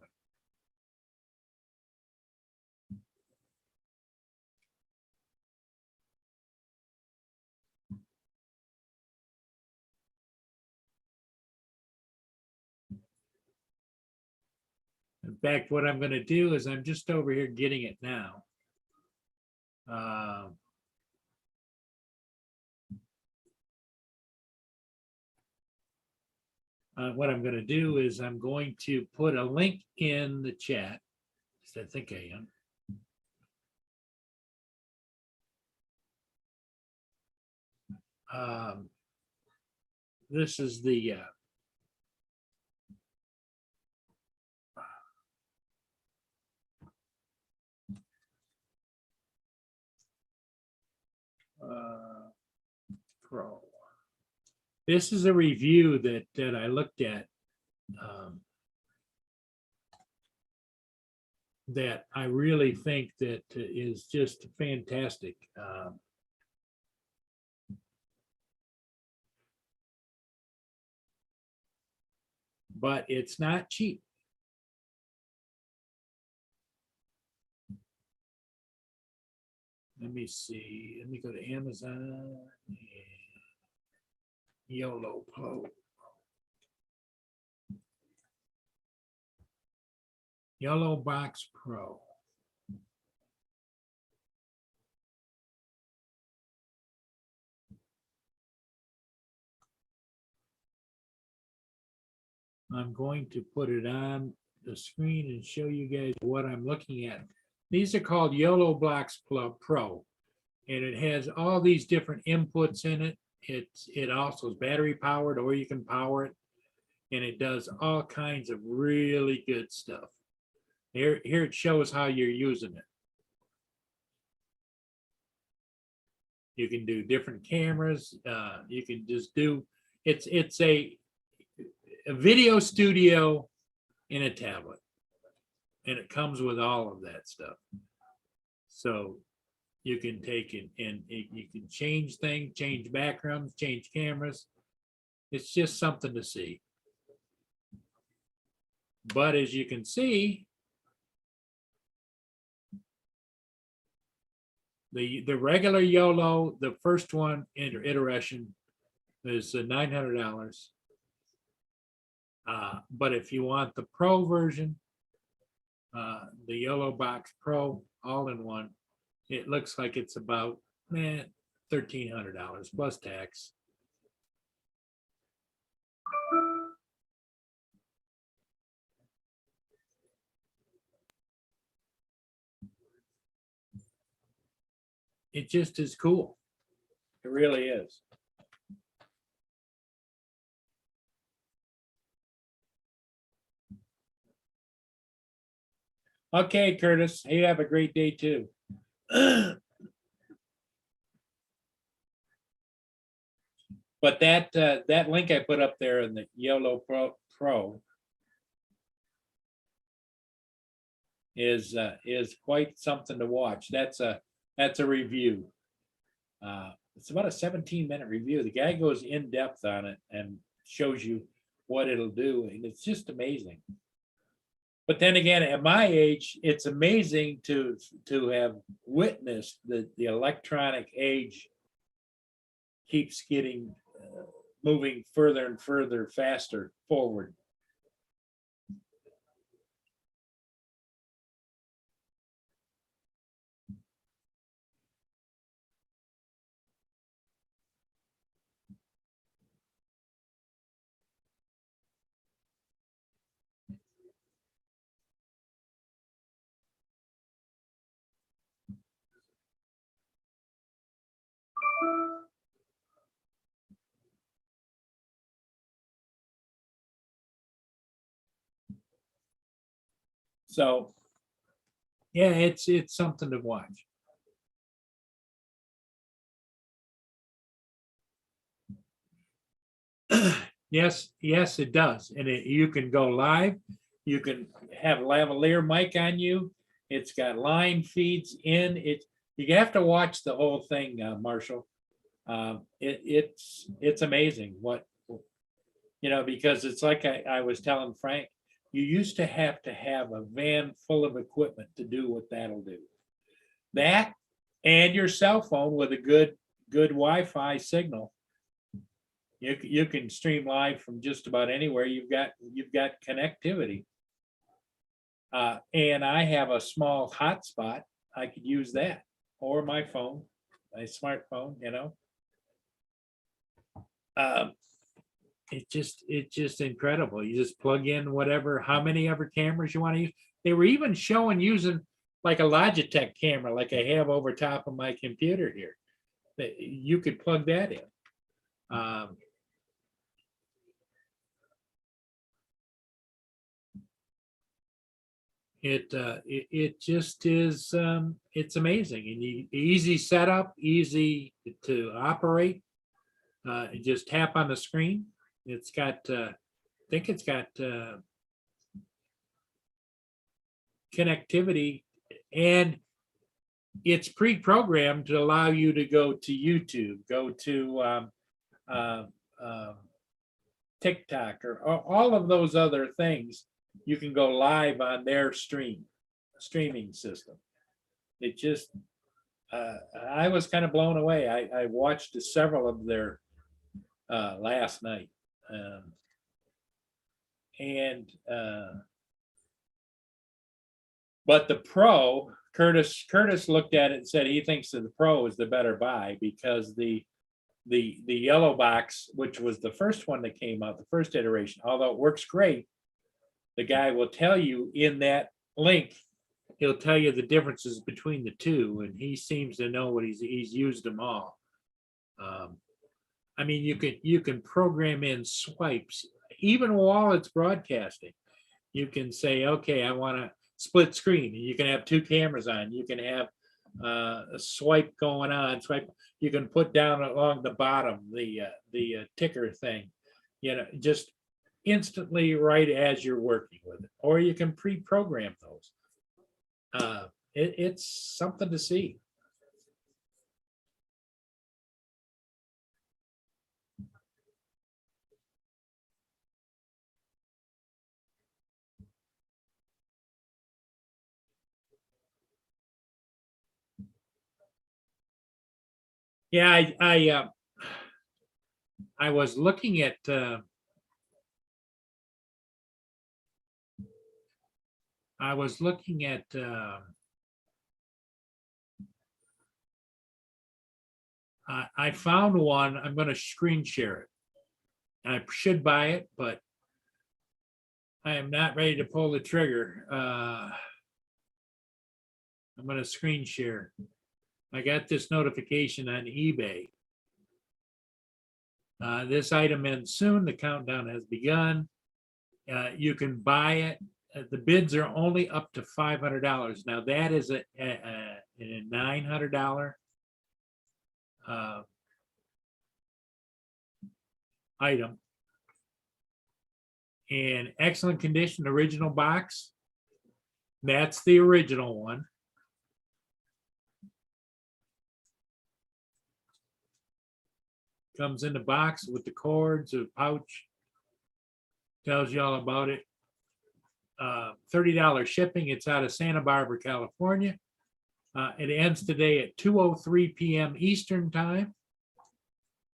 In fact, what I'm going to do is I'm just over here getting it now. What I'm going to do is I'm going to put a link in the chat. I think I am. This is the Pro. This is a review that I looked at, that I really think that is just fantastic. But it's not cheap. Let me see. Let me go to Amazon. YOLO Pro. Yellow Box Pro. I'm going to put it on the screen and show you guys what I'm looking at. These are called YOLO Box Pro, and it has all these different inputs in it. It also is battery powered, or you can power it, and it does all kinds of really good stuff. Here it shows how you're using it. You can do different cameras. You can just do, it's a video studio in a tablet, and it comes with all of that stuff. So you can take it and you can change things, change backgrounds, change cameras. It's just something to see. But as you can see, the regular YOLO, the first one iteration is $900. But if you want the Pro version, the YOLO Box Pro all in one, it looks like it's about $1,300 plus tax. It just is cool. It really is. Okay, Curtis, you have a great day too. But that link I put up there in the YOLO Pro is quite something to watch. That's a review. It's about a 17-minute review. The guy goes in depth on it and shows you what it'll do, and it's just amazing. But then again, at my age, it's amazing to have witnessed the electronic age keeps getting moving further and further faster forward. So, yeah, it's something to watch. Yes, it does. And you can go live. You can have lavalier mic on you. It's got line feeds in it. You have to watch the whole thing, Marshall. It's amazing what, because it's like I was telling Frank, you used to have a van full of equipment to do what that'll do. That and your cell phone with a good Wi-Fi signal. You can stream live from just about anywhere. You've got connectivity. And I have a small hotspot. I could use that or my phone, my smartphone, It's just incredible. You just plug in how many ever cameras you want to use. They were even showing using like a Logitech camera, like I have over top of my computer here. That you could plug that in. It just is, it's amazing, and easy setup, easy to operate. You just tap on the screen. It's got, I think it's got connectivity, and it's pre-programmed to allow you to go to YouTube, go to TikTok, or all of those other things. You can go live on their streaming system. It just, I was kind of blown away. I watched several of their last night. But the Pro, Curtis looked at it and said he thinks that the Pro is the better buy, because the yellow box, which was the first one that came out, the first iteration, although it works great, the guy will tell you in that link, he'll tell you the differences between the two, and he seems to know what he's used them all. I mean, you can program in swipes even while it's broadcasting. You can say, okay, I want to split screen, and you can have two cameras on. You can have a swipe going on, swipe. You can put down along the bottom the ticker thing, just instantly right as you're working with it, or you can pre-program those. It's something to see. Yeah, I was looking at I found one. I'm going to screen share it. I should buy it, but I am not ready to pull the trigger. I'm going to screen share. I got this notification on eBay. This item ends soon. The countdown has begun. You can buy it. The bids are only up to $500. Now that is a $900 item. In excellent condition, original box. That's the original one. Comes in the box with the cords, a pouch. Tells you all about it. $30 shipping. It's out of Santa Barbara, California. It ends today at 2:03 p.m. Eastern time.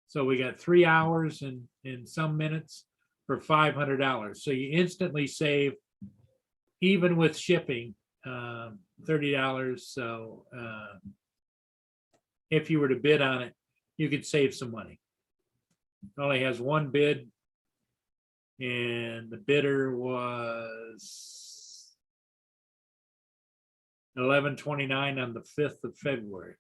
So we got 3 hours and some minutes for $500. So you instantly save, even with shipping, $30. So if you were to bid on it, you could save some money. It only has one bid, and the bidder was $11.29 on the 5th of February.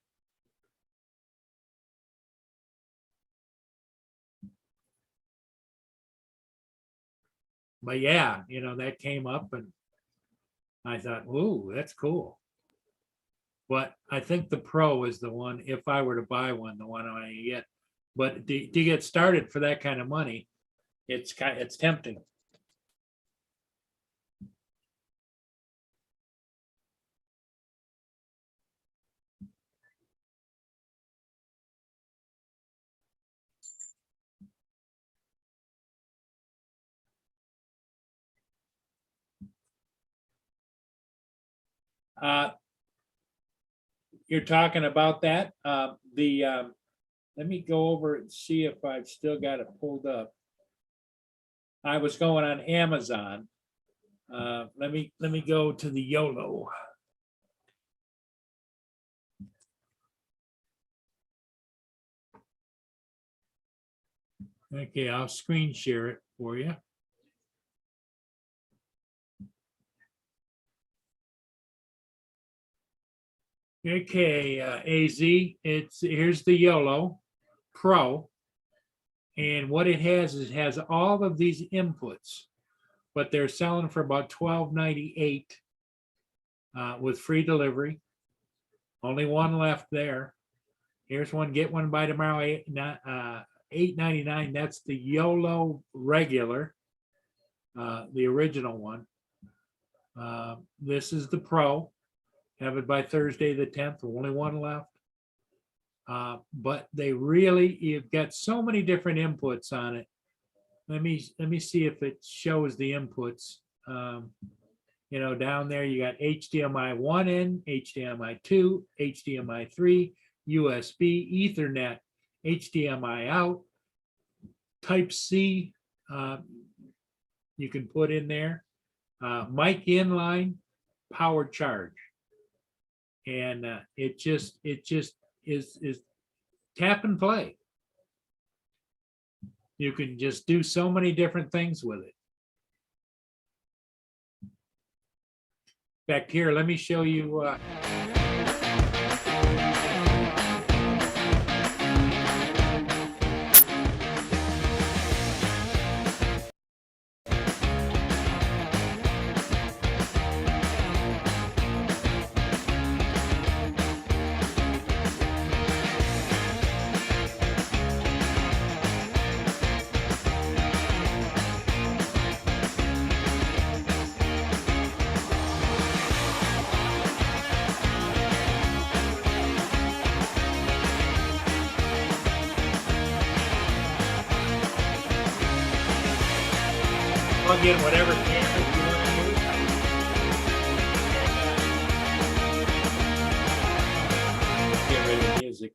But yeah, that came up, and I thought, ooh, that's cool. But I think the Pro is the one, if I were to buy one, the one I get. But to get started for that kind of money, it's tempting. You're talking about that. Let me go over and see if I've still got it pulled up. I was going on Amazon. Let me go to the YOLO. Okay, I'll screen share it for you. Okay, AZ, here's the YOLO Pro. And what it has is it has all of these inputs, but they're selling for about $12.98 with free delivery. Only one left there. Here's one, get one by tomorrow, $8.99. That's the YOLO regular, the original one. This is the Pro. Have it by Thursday the 10th. Only one left. But you've got so many different inputs on it. Let me see if it shows the inputs. Down there you got HDMI 1 in, HDMI 2, HDMI 3, USB, Ethernet, HDMI out, Type C. You can put in there, mic inline, power charge, and it just is tap and play. You can just do so many different things with it. Back here, let me show you. Plug in whatever camera you want to use. Get rid of the music.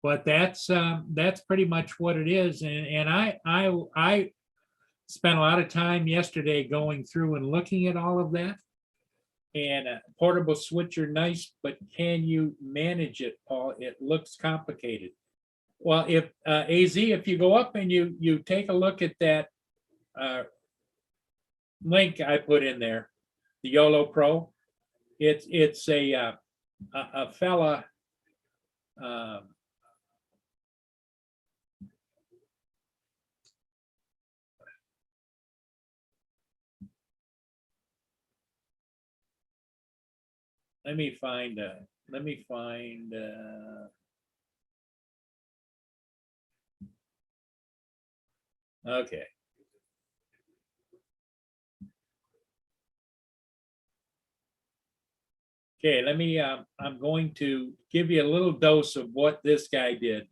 But that's pretty much what it is. And I spent a lot of time yesterday going through and looking at all of that. And portable switcher, nice, but can you manage it, Paul? It looks complicated. Well, if AZ, if you go up and you take a look at that link I put in there, the YOLO Pro, it's a fella. Let me find. Okay. Okay, let me. I'm going to give you a little dose of what this guy did.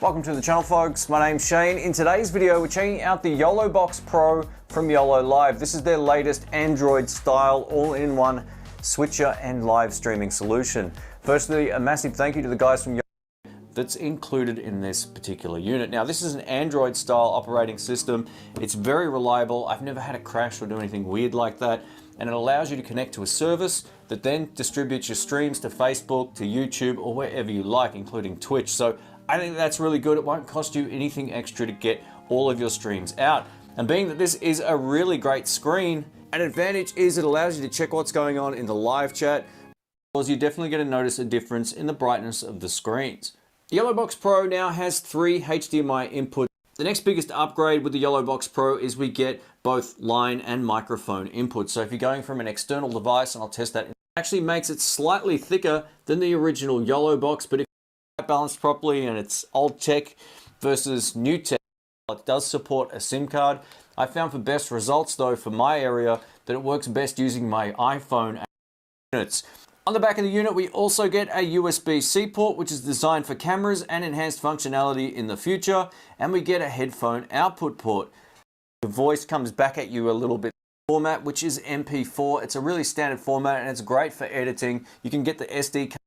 Welcome to the channel, folks. My name's Shane. In today's video, we're checking out the YOLO Box Pro from YOLO Live. This is their latest Android style all-in-one switcher and live streaming solution. Firstly, a massive thank you to the guys from YOLO that's included in this particular unit. Now, this is an Android style operating system. It's very reliable. I've never had a crash or do anything weird like that. and it allows you to connect to a service that then distributes your streams to Facebook, to YouTube, or wherever you like, including Twitch. So I think that's really good. It won't cost you anything extra to get all of your streams out. And being that this is a really great screen, an advantage is it allows you to check what's going on in the live chat, because you're definitely going to notice a difference in the brightness of the screens. The YOLOBOX Pro now has 3 HDMI inputs. The next biggest upgrade with the YOLOBOX Pro is we get both line and microphone inputs. So if you're going from an external device, and I'll test that, it actually makes it slightly thicker than the original YOLOBOX, but if it's balanced properly and it's old tech versus new tech, it does support a SIM card. I found for best results though for my area that it works best using my iPhone units. On the back of the unit, we also get a USB-C port, which is designed for cameras and enhanced functionality in the future. And we get a headphone output port. The voice comes back at you a little bit format, which is MP4. It's a really standard format and it's great for editing. You can get the SD card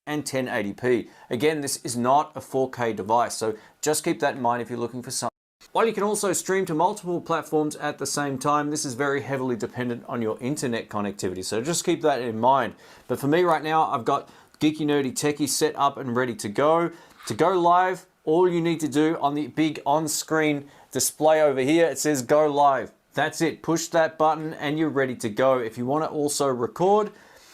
and 1080p. Again, this is not a 4K device, so just keep that in mind if you're looking for something. While you can also stream to multiple platforms at the same time, this is very heavily dependent on your internet connectivity, so just keep that in mind. But for me right now, I've got Geeky Nerdy Techie set up and ready to go. To go live, all you need to do on the big on-screen display over here, it says go live. That's it, push that button and you're ready to go. If you want to also record,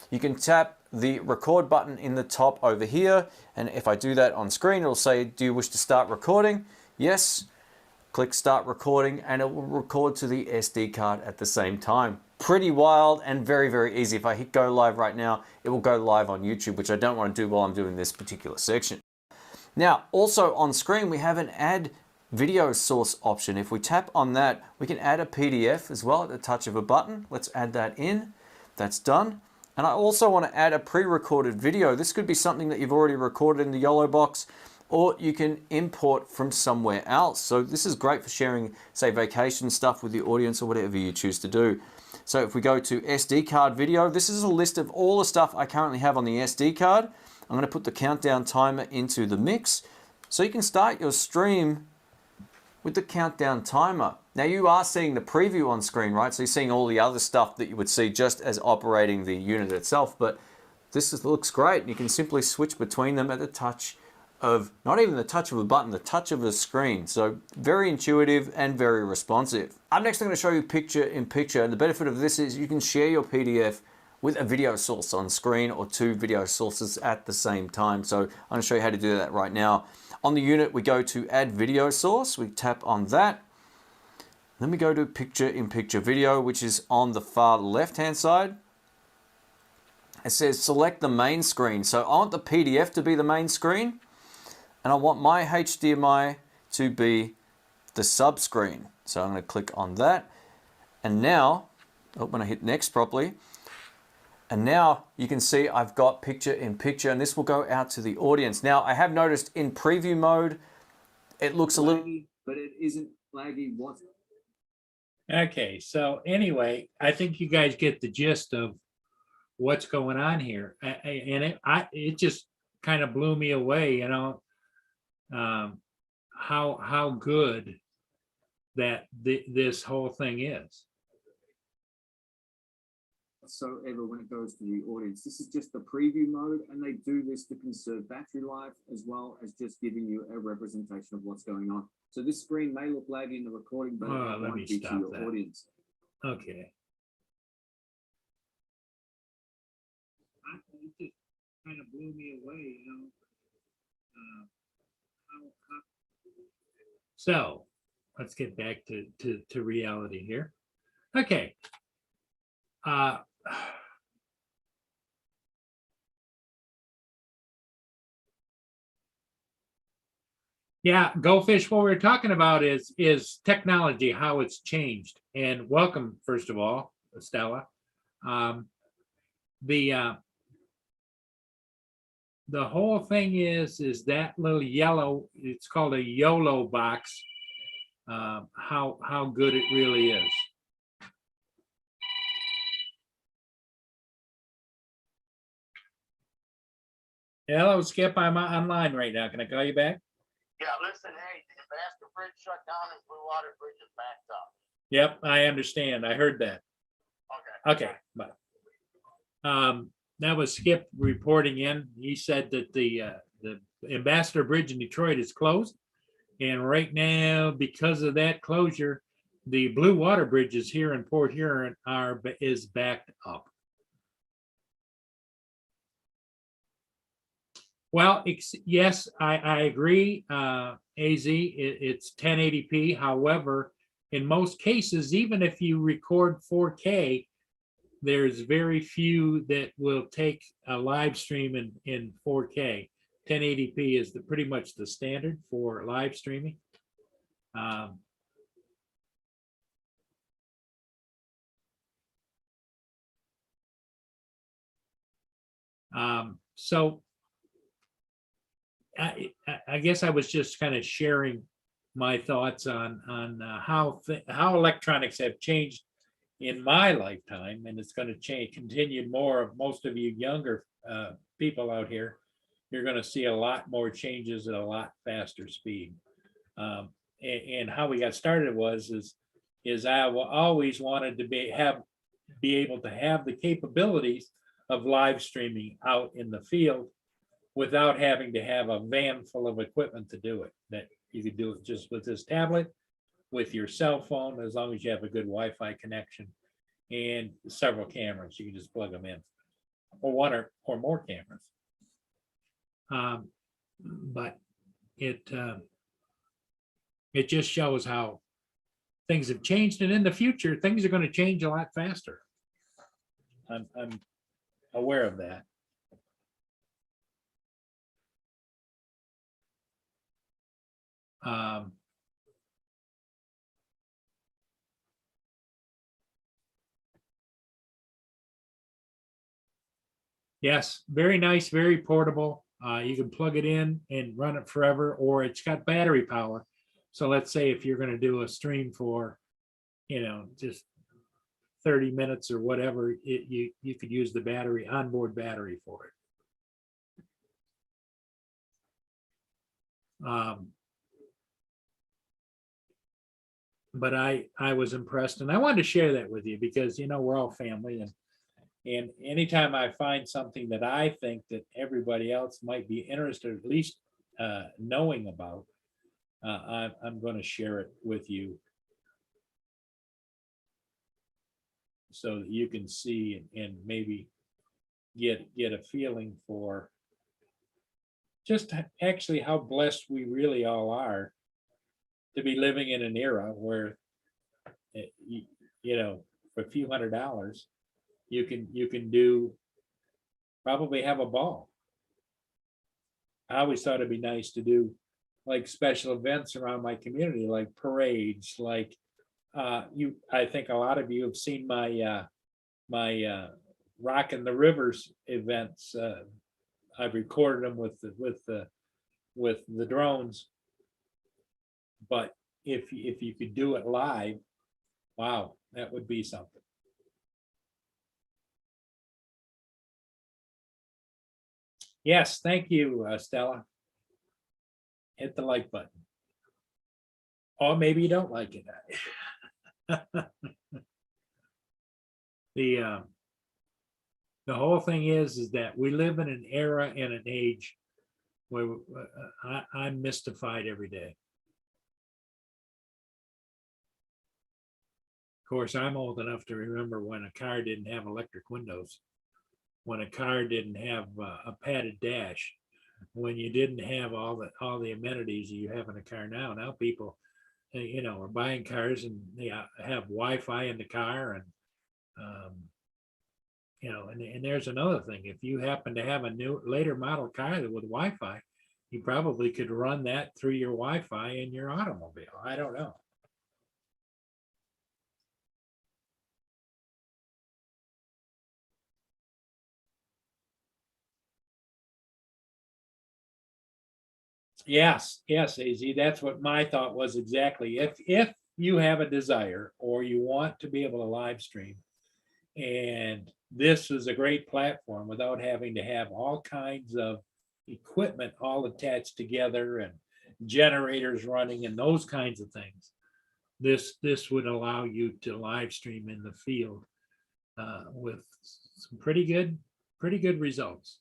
you can tap the record button in the top over here, and if I do that on screen, it'll say, do you wish to start recording? Yes. Click start recording and it will record to the SD card at the same time. Pretty wild and very, very easy. If I hit go live right now, it will go live on YouTube, which I don't want to do while I'm doing this particular section. Now, also on screen, we have an add video source option. If we tap on that, we can add a PDF as well at the touch of a button. Let's add that in. That's done. And I also want to add a pre-recorded video. This could be something that you've already recorded in the YOLOBOX, or you can import from somewhere else. So this is great for sharing, say, vacation stuff with the audience or whatever you choose to do. So if we go to SD card video, this is a list of all the stuff I currently have on the SD card. I'm going to put the countdown timer into the mix. So you can start your stream with the countdown timer. Now you are seeing the preview on screen, right? So you're seeing all the other stuff that you would see just as operating the unit itself, but looks great. You can simply switch between them at the touch of, not even the touch of a button, the touch of a screen. So very intuitive and very responsive. I'm next going to show you picture in picture. And the benefit of this is you can share your PDF with a video source on screen or 2 video sources at the same time. So I'm going to show you how to do that right now. On the unit, we go to add video source. We tap on that. Then we go to picture in picture video, which is on the far left-hand side. It says select the main screen. So I want the PDF to be the main screen, and I want my HDMI to be the sub screen. So I'm going to click on that. And now, when I hit next properly, and now you can see I've got picture in picture, and this will go out to the audience. Now I have noticed in preview mode, it looks a little, but it isn't laggy. Okay, so anyway, I think you guys get the gist of what's going on here. And it just kind of blew me away, you know, how good that this whole thing is. So ever when it goes to the audience, this is just the preview mode, and they do this to conserve battery life as well as just giving you a representation of what's going on. So this screen may look laggy in the recording, but it won't be to your audience. Okay. It just kind of blew me away, you know. So let's get back to reality here. Okay. Yeah, Go Fish, what we're talking about is technology, how it's changed. And welcome, first of all, Stella. The whole thing is that little yellow, it's called a YOLO box, how good it really is. Hello, Skip, I'm online right now. Can I call you back? Yeah, listen, hey, the Nebraska bridge shut down and Blue Water Bridge is backed up. Yep, I understand. I heard that. Okay. Okay, but that was Skip reporting in. He said that the Ambassador Bridge in Detroit is closed. And right now, because of that closure, the Blue Water bridges here in Port Huron is backed up. Well, yes, I agree. AZ, it's 1080p. However, in most cases, even if you record 4K, there's very few that will take a live stream in 4K. 1080p is pretty much the standard for live streaming. So I guess I was just kind of sharing my thoughts on how electronics have changed in my lifetime, and it's going to change, continue more of most of you younger people out here. You're going to see a lot more changes at a lot faster speed. And how we got started is I always wanted to be able to have the capabilities of live streaming out in the field without having to have a van full of equipment to do it. That you could do it just with this tablet, with your cell phone, as long as you have a good Wi-Fi connection and several cameras. You can just plug them in, or one or more cameras. But it just shows how things have changed, and in the future, things are going to change a lot faster. I'm aware of that. Yes, very nice, very portable. You can plug it in and run it forever, or it's got battery power. So let's say if you're going to do a stream for, just 30 minutes or whatever, you could use the battery, onboard battery for it. But I was impressed, and I wanted to share that with you because, we're all family, and anytime I find something that I think that everybody else might be interested, at least knowing about, I'm going to share it with you so that you can see and maybe get a feeling for just actually how blessed we really all are to be living in an era where, for a few $100s, you can do probably have a ball. I always thought it'd be nice to do like special events around my community, like parades, like I think a lot of you have seen my Rockin' the Rivers events. I've recorded them with the drones. But if you could do it live, wow, that would be something. Yes, thank you, Stella. Hit the like button. Or maybe you don't like it. The whole thing is that we live in an era and an age where I'm mystified every day. Of course, I'm old enough to remember when a car didn't have electric windows, when a car didn't have a padded dash, when you didn't have all the amenities you have in a car now. Now people, are buying cars and they have Wi-Fi in the car, and and there's another thing. If you happen to have a later model car with Wi-Fi, you probably could run that through your Wi-Fi in your automobile. I don't know. Yes, AZ, that's what my thought was exactly. If you have a desire or you want to be able to live stream, and this is a great platform without having to have all kinds of equipment all attached together and generators running and those kinds of things, this would allow you to live stream in the field with some pretty good results.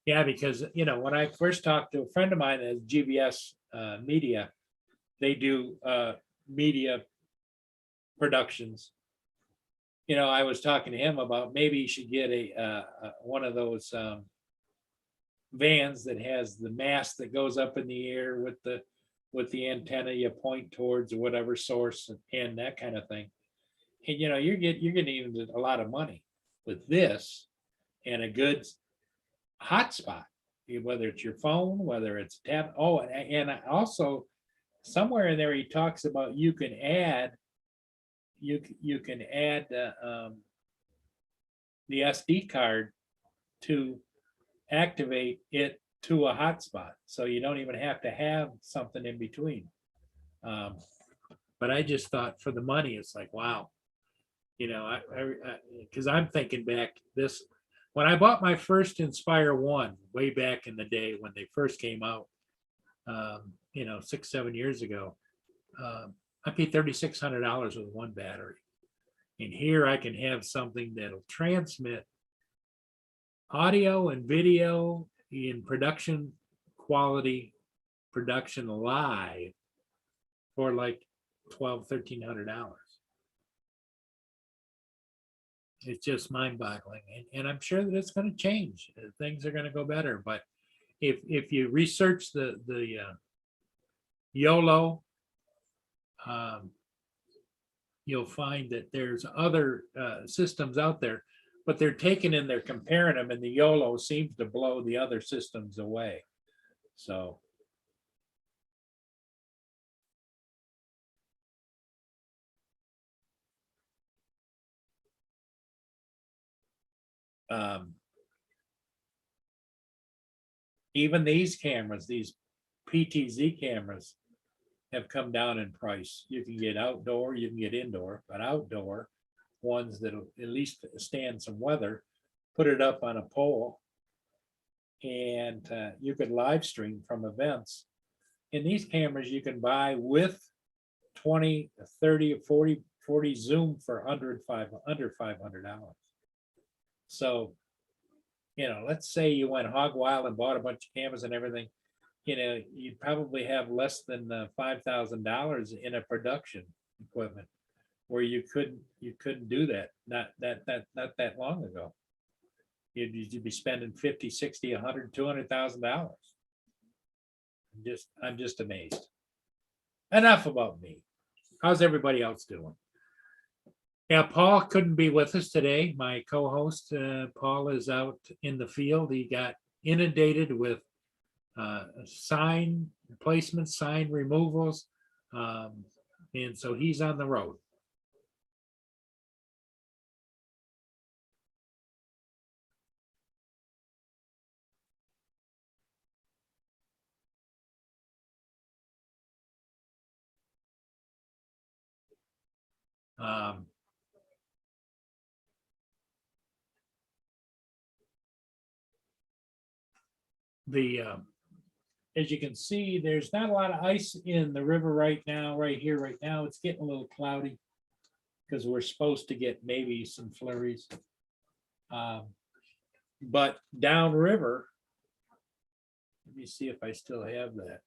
Yeah, because, when I first talked to a friend of mine at GBS Media, they do media productions. I was talking to him about maybe you should get one of those vans that has the mast that goes up in the air with the antenna you point towards whatever source and that kind of thing. And you're getting even a lot of money with this and a good hotspot, whether it's your phone, whether it's tab. Oh, and also somewhere in there he talks about you can add the SD card to activate it to a hotspot, so you don't even have to have something in between. But I just thought for the money, it's like, wow, because I'm thinking back this when I bought my first Inspire One way back in the day when they first came out, 6-7 years ago. I paid $3,600 with one battery, and here I can have something that'll transmit audio and video in production quality, production live for like $1,200-$1,300. It's just mind-boggling, and I'm sure that it's going to change. Things are going to go better, but if you research the YOLO, you'll find that there's other systems out there, but they're taking and they're comparing them, and the YOLO seems to blow the other systems away. So even these cameras, these PTZ cameras, have come down in price. You can get outdoor, you can get indoor, but outdoor ones that'll at least stand some weather, put it up on a pole, and you could live stream from events. And these cameras you can buy with 20, 30, 40 zoom for under $500. So, let's say you went hog wild and bought a bunch of cameras and everything, you'd probably have less than $5,000 in a production equipment, where you couldn't do that not that long ago. You'd be spending 50, 60, 100, $200,000. I'm just amazed. Enough about me. How's everybody else doing? Yeah, Paul couldn't be with us today. My co-host, Paul, is out in the field. He got inundated with sign replacements, sign removals, and so he's on the road. As you can see, there's not a lot of ice in the river right now. Right now, it's getting a little cloudy because we're supposed to get maybe some flurries. But downriver, let me see if I still have that.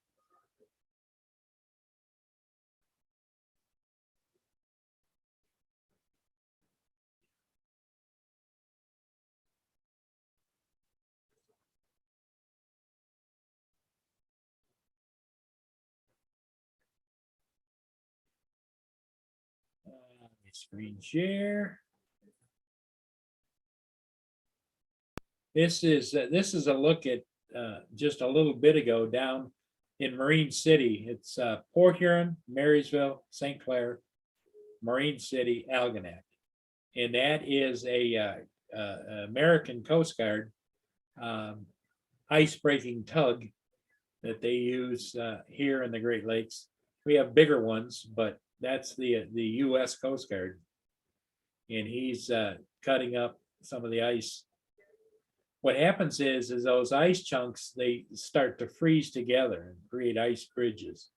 Screen share. This is a look at just a little bit ago down in Marine City. It's Port Huron, Marysville, St. Clair, Marine City, Algonac, and that is a American Coast Guard ice-breaking tug that they use here in the Great Lakes. We have bigger ones, but that's the U.S. Coast Guard, and he's cutting up some of the ice. What happens is those ice chunks, they start to freeze together and create ice bridges.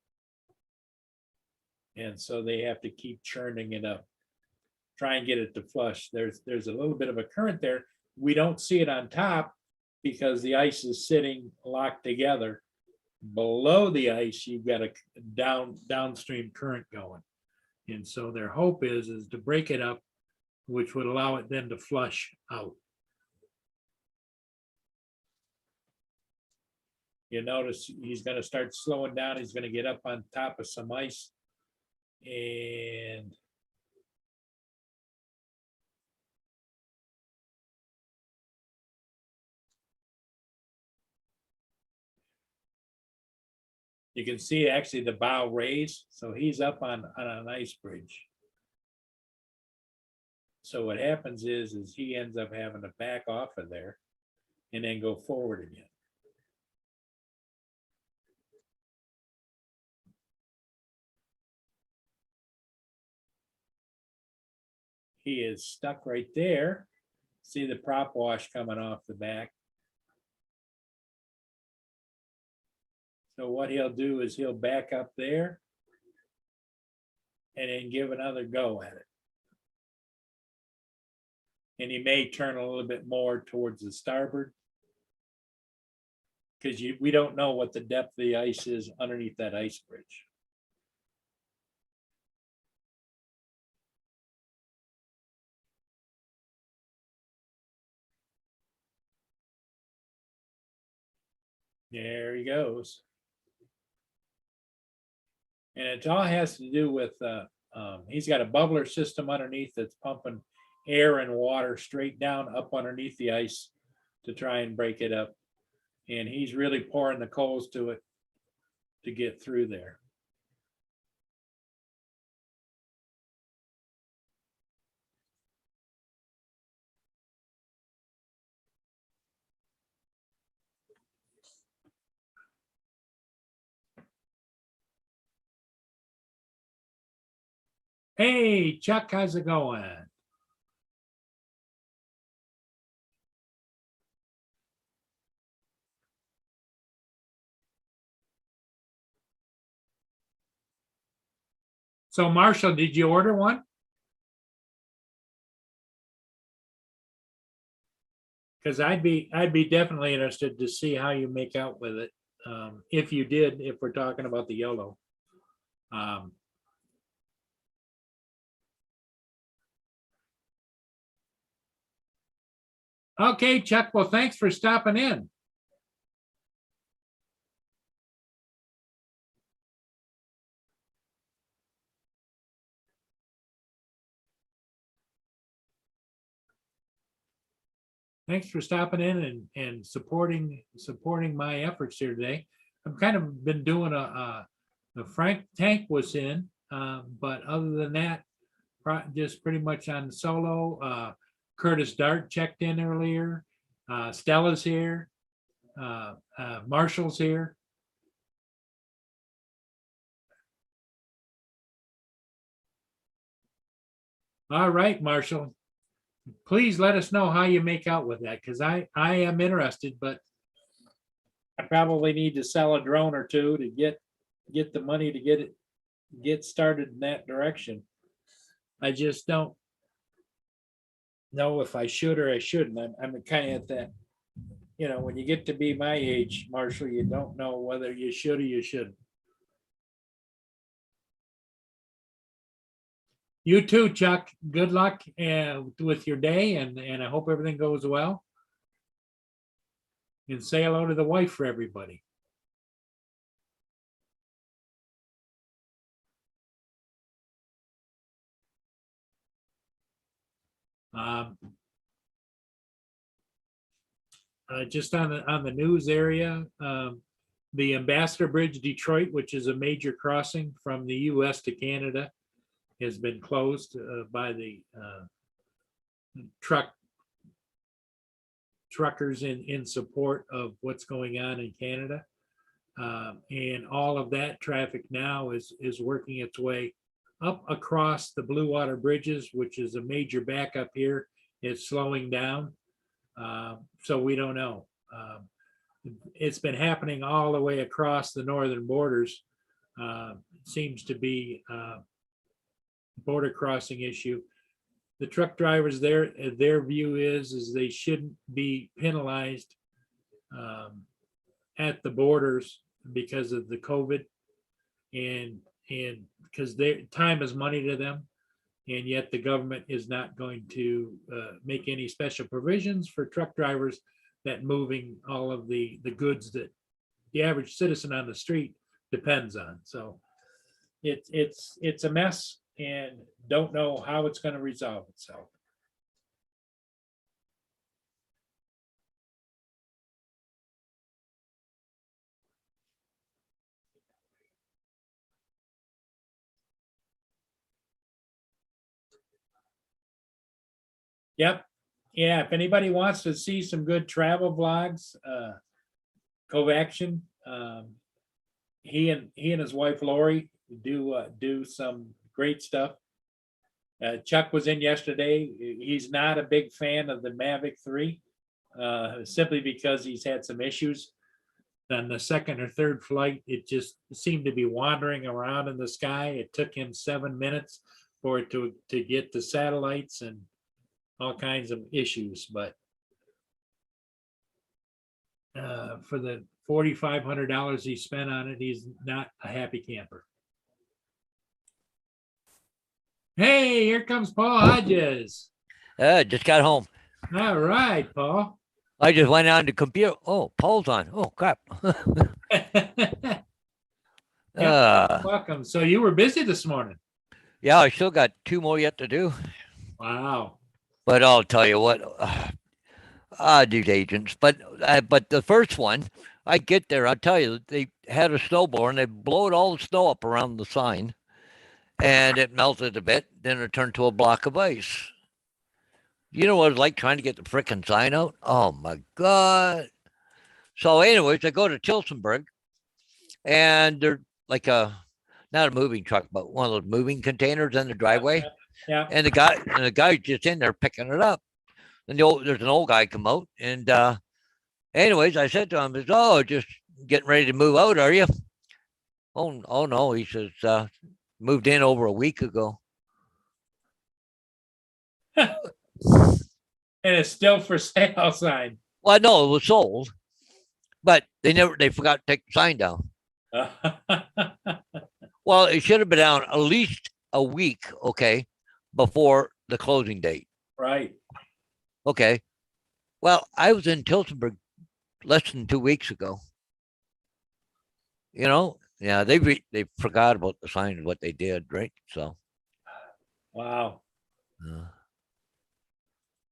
And so they have to keep churning it up, try and get it to flush. There's a little bit of a current there. We don't see it on top because the ice is sitting locked together. Below the ice, you've got a downstream current going. And so their hope is to break it up, which would allow it then to flush out. You notice he's going to start slowing down. He's going to get up on top of some ice. And you can see actually the bow raise. So he's up on an ice bridge. So what happens is he ends up having to back off of there and then go forward again. He is stuck right there. See the prop wash coming off the back. So what he'll do is he'll back up there and then give another go at it. And he may turn a little bit more towards the starboard because we don't know what the depth of the ice is underneath that ice bridge. There he goes. And it all has to do with, he's got a bubbler system underneath that's pumping air and water straight down up underneath the ice to try and break it up. And he's really pouring the coals to it to get through there. Hey, Chuck, how's it going? So Marshall, did you order one? Because I'd be definitely interested to see how you make out with it. If you did, if we're talking about the yellow. Okay, Chuck, well, thanks for stopping in. Thanks for stopping in and supporting my efforts here today. I've kind of been doing the Frank Tank was in, but other than that, just pretty much on solo. Curtis Dart checked in earlier. Stella's here. Marshall's here. All right, Marshall. Please let us know how you make out with that, because I am interested, but I probably need to sell a drone or two to get the money to get started in that direction. I just don't know if I should or I shouldn't. I'm kind of at that, when you get to be my age, Marshall, you don't know whether you should or you shouldn't. You too, Chuck. Good luck with your day, and I hope everything goes well. And say hello to the wife for everybody. Just on the news area, the Ambassador Bridge Detroit, which is a major crossing from the US to Canada, has been closed by the truckers in support of what's going on in Canada. And all of that traffic now is working its way up across the Blue Water Bridges, which is a major backup here. It's slowing down. So we don't know. It's been happening all the way across the northern borders. seems to be border crossing issue. The truck drivers, their view is they shouldn't be penalized at the borders because of the COVID, and because their time is money to them, and yet the government is not going to make any special provisions for truck drivers that moving all of the goods that the average citizen on the street depends on. So it's a mess, and don't know how it's going to resolve itself. Yep. Yeah, if anybody wants to see some good travel vlogs, Covaction, he and his wife Lori do some great stuff. Chuck was in yesterday. He's not a big fan of the Mavic 3, simply because he's had some issues. On the second or third flight, it just seemed to be wandering around in the sky. It took him 7 minutes for it to get the satellites and all kinds of issues, but for the $4,500 he spent on it, he's not a happy camper. Hey, here comes Paul Hodges. Just got home. All right, Paul. I just went on the computer. Oh, Paul's on. Oh, crap. Welcome. So you were busy this morning. Yeah, I still got 2 more yet to do. Wow. But I'll tell you what, these agents. But the first one, I get there, I'll tell you, they had a snowblower and they blowed all the snow up around the sign, and it melted a bit. Then it turned to a block of ice. You know what it's like trying to get the frickin' sign out? Oh my God. So anyways, I go to Tilsonburg, and they're like not a moving truck, but one of those moving containers in the driveway. Yeah. And the guy's just in there picking it up. And there's an old guy come out. And anyways, I said to him, "Oh, just getting ready to move out, are you?" Oh no, he says, moved in over a week ago. And it's still for sale sign. Well, no, it was sold, but they forgot to take the sign down. Well, it should have been down at least a week, okay, before the closing date. Right. Okay. Well, I was in Tilsonburg less than 2 weeks ago. You know, yeah, they forgot about the sign of what they did, right? So. Wow.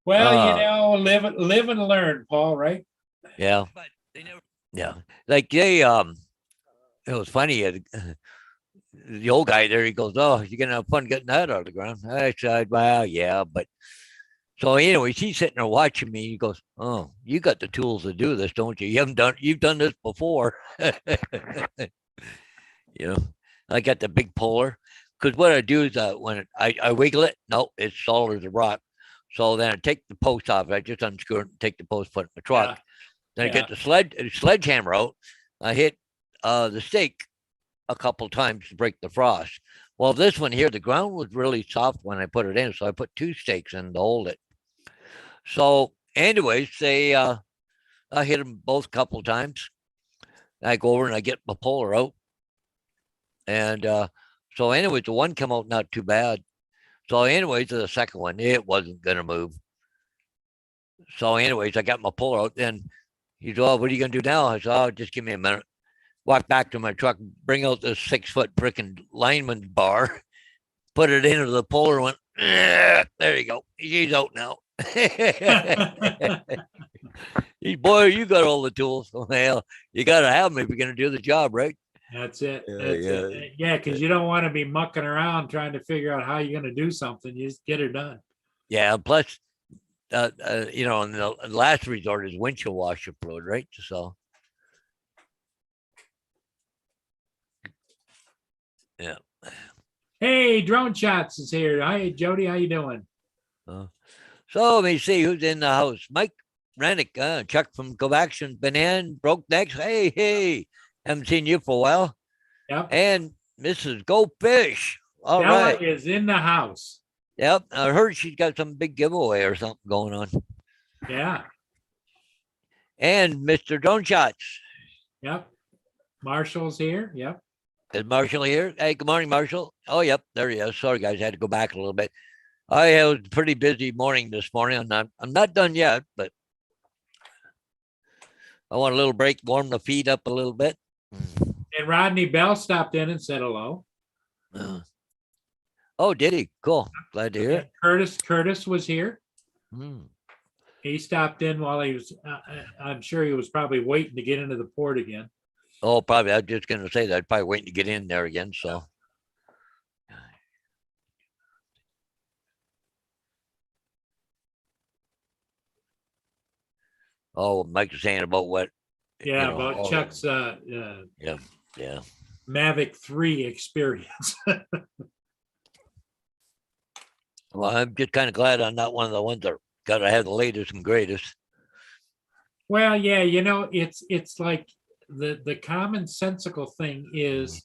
Well, live and learn, Paul, right? Yeah. But they never. Yeah. Like it was funny. The old guy there, he goes, "Oh, you're gonna have fun getting that out of the ground." I said, "Well, yeah, but." So anyways, he's sitting there watching me. He goes, "Oh, you got the tools to do this, don't you? You've done this before." You know, I got the big puller, because what I do is when I wiggle it, no, it's solid as a rock. So then I take the post off. I just unscrew it and take the post, put it in the truck. Yeah. Then I get the sledgehammer out. I hit the stake a couple times to break the frost. Well, this one here, the ground was really soft when I put it in, so I put 2 stakes in to hold it. So anyways, I hit them both a couple times. I go over and I get my puller out. And so anyways, the one come out not too bad. So anyways, the second one, it wasn't going to move. So anyways, I got my puller out. Then he said, "Oh, what are you going to do now?" I said, "Oh, just give me a minute." Walk back to my truck, bring out this 6-foot freaking lineman bar, put it into the puller, and went, there you go. He's out now. Boy, you got all the tools. Well, you got to have them if you're going to do the job, right? That's it. Yeah, Yeah, because you don't want to be mucking around trying to figure out how you're going to do something. You just get it done. Yeah. Plus, and the last resort is windshield washer fluid, right? So. Yeah. Hey, Drone Shots is here. Hi, Jody. How you doing? So let me see who's in the house. Mike Rennick, Chuck from Covaction, been in, broke necks. Hey, haven't seen you for a while. Yep. and Mrs. Go Fish. All Stella right. is in the house. Yep. I heard she's got some big giveaway or something going on. Yeah. And Mr. Drone Shots. Yep. Marshall's here. Yep. Is Marshall here? Hey, good morning, Marshall. Oh, yep, there he is. Sorry, guys, I had to go back a little bit. I had a pretty busy morning this morning. I'm not done yet, but I want a little break, warm the feet up a little bit. And Rodney Bell stopped in and said hello. Oh, did he? Cool. Glad to hear it. Curtis was here. Hmm. He stopped in while he was, I'm sure he was probably waiting to get into the port again. Oh, probably. I was just going to say that. Probably waiting to get in there again. So. Oh, Mike was saying about what? Yeah, you know, about all- Chuck's Yeah. Mavic 3 experience. Well, I'm just kind of glad I'm not one of the ones that got to have the latest and greatest. Well, yeah, it's like the commonsensical thing is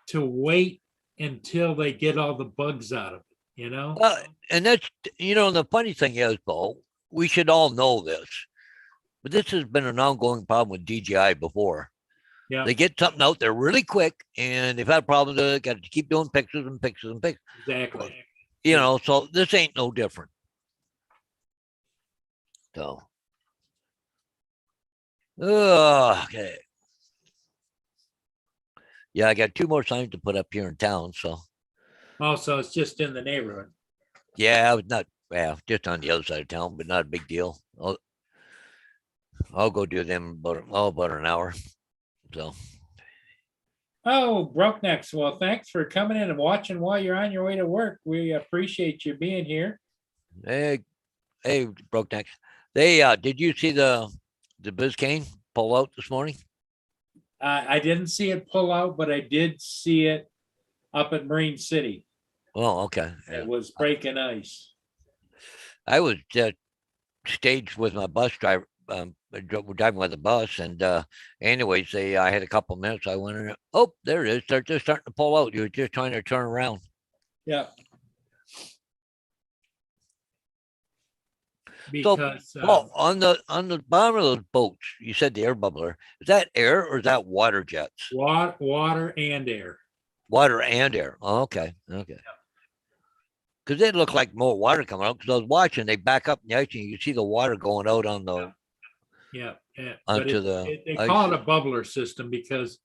to wait until they get all the bugs out of it, Well, and that's, the funny thing is, Bo, we should all know this, but this has been an ongoing problem with DJI before. Yeah, They get something out there really quick, and they've had problems with it, got to keep doing pictures and pictures and pictures. exactly. So this ain't no different. So, okay. Yeah, I got 2 more signs to put up here in town. So, Also, it's just in the neighborhood. yeah, I was not, just on the other side of town, but not a big deal. I'll go do them about an hour. So, Oh, Brokenecks. Well, thanks for coming in and watching while you're on your way to work. We appreciate you being here. hey, broke neck. They, did you see the Biscayne pull out this morning? I didn't see it pull out, but I did see it up at Marine City. Oh, okay. Yeah. It was breaking ice. I was staged with my bus driver. We're driving with the bus, and anyways, I had a couple minutes. I went in. Oh, there it is. They're just starting to pull out. You were just trying to turn around. Yeah. So, Because well, on the bottom of those boats, you said the air bubbler. Is that air or is that water jets? water and air. Water and air. Oh, okay. Because it looked like more water coming out. Because I was watching, they back up in the ice, and you see the water going out on the Yeah. onto But the they ice. call it a bubbler system because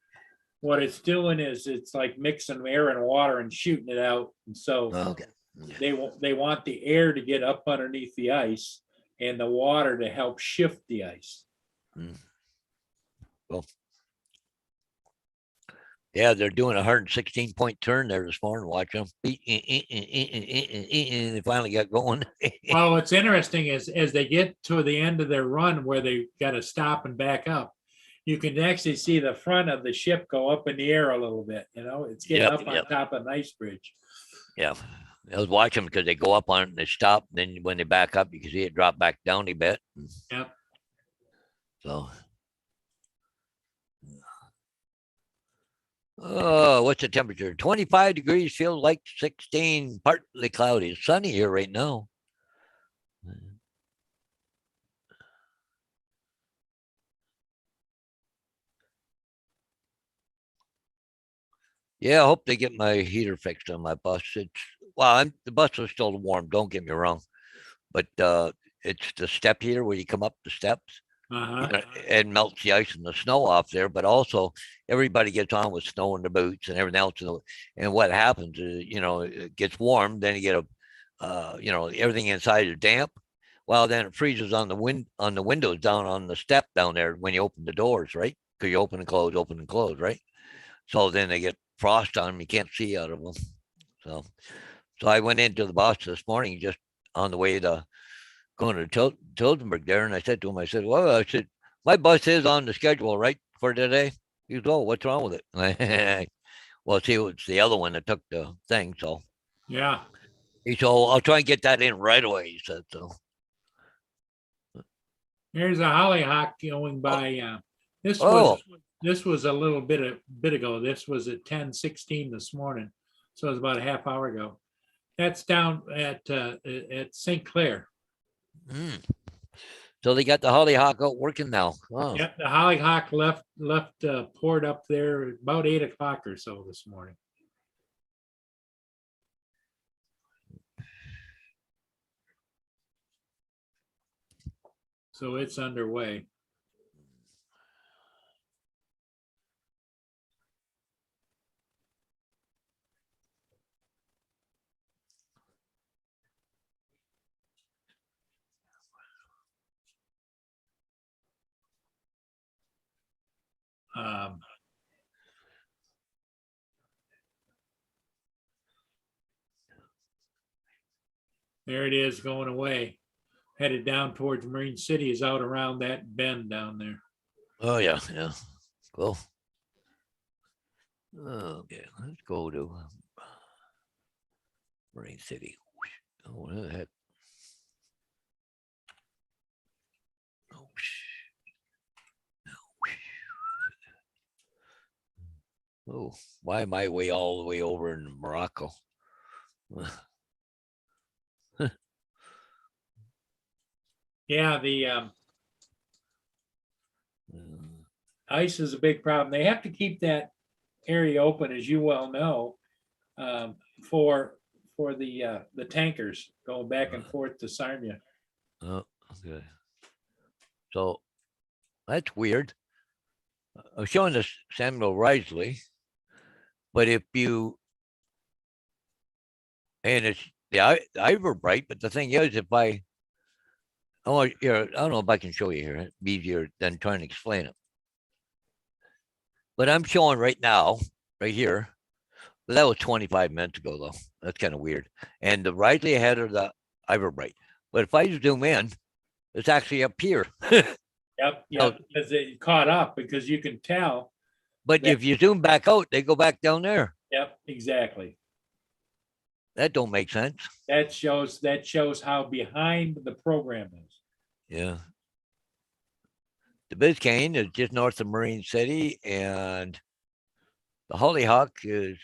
what it's doing is it's like mixing air and water and shooting it out. And so Okay. they want the air to get up underneath the ice and the water to help shift the ice. Well, yeah, they're doing a 116-point turn there this morning. Watch them. And they finally got going. Well, what's interesting is as they get to the end of their run where they got to stop and back up, you can actually see the front of the ship go up in the air a little bit. It's getting Yep, up on yep. top of an ice bridge. Yeah. I was watching them because they go up on it and they stop. And then when they back up, you can see it drop back down a bit. Yep. So, oh, what's the temperature? 25 degrees, feels like 16, partly cloudy. It's sunny here right now. Yeah, I hope they get my heater fixed on my bus. The bus is still warm, don't get me wrong. But it's the step heater where you come up the steps. Uh-huh. And melts the ice and the snow off there, but also everybody gets on with snow in their boots and everything else. And what happens is, it gets warm, then you get everything inside is damp. Well, then it freezes on the windows down on the step down there when you open the doors, right? Because you open and close, right? So then they get frost on them. You can't see out of them. So I went into the boss this morning just on the way to going to Tildenberg there, and I said to him, my bus is on the schedule, right, for today? He goes, oh, what's wrong with it? Well, see, it was the other one that took the thing, so. Yeah. He said, I'll try and get that in right away, he said, so. Here's a hollyhock going by. This this was a little bit ago. This was at 10:16 this morning. So it was about a half hour ago. That's down at St. Clair. Mm. So they got the Hollyhock out working now. Oh, Yep, the Hollyhock left poured up there about 8 o'clock or so this morning. So it's underway. Um, There it is going away. Headed down towards Marine City, is out around that bend down there. oh yeah, yeah. Cool. Okay, let's go to Marine City. Oh, what the heck? Oh, oh, why am I way all the way over in Morocco? Yeah, the ice is a big problem. They have to keep that area open, as you well know, for the tankers going back and forth to Sarnia. Oh, okay. So that's weird. I'm showing this Samuel Risley, but if you and it's the Iverbright, but the thing is, if I here, I don't know if I can show you here. It'd be easier than trying to explain it. But I'm showing right now, right here. But that was 25 minutes ago, though. That's kind of weird. And the Risley ahead of the Iverbright. But if I zoom in, it's actually up here. Yep, Oh. yep, because it caught up, because you can tell. But Yeah. if you zoom back out, they go back down there. Yep, exactly. That don't make sense. That shows how behind the program is. Yeah. The Biscayne is just north of Marine City, and the Hollyhock is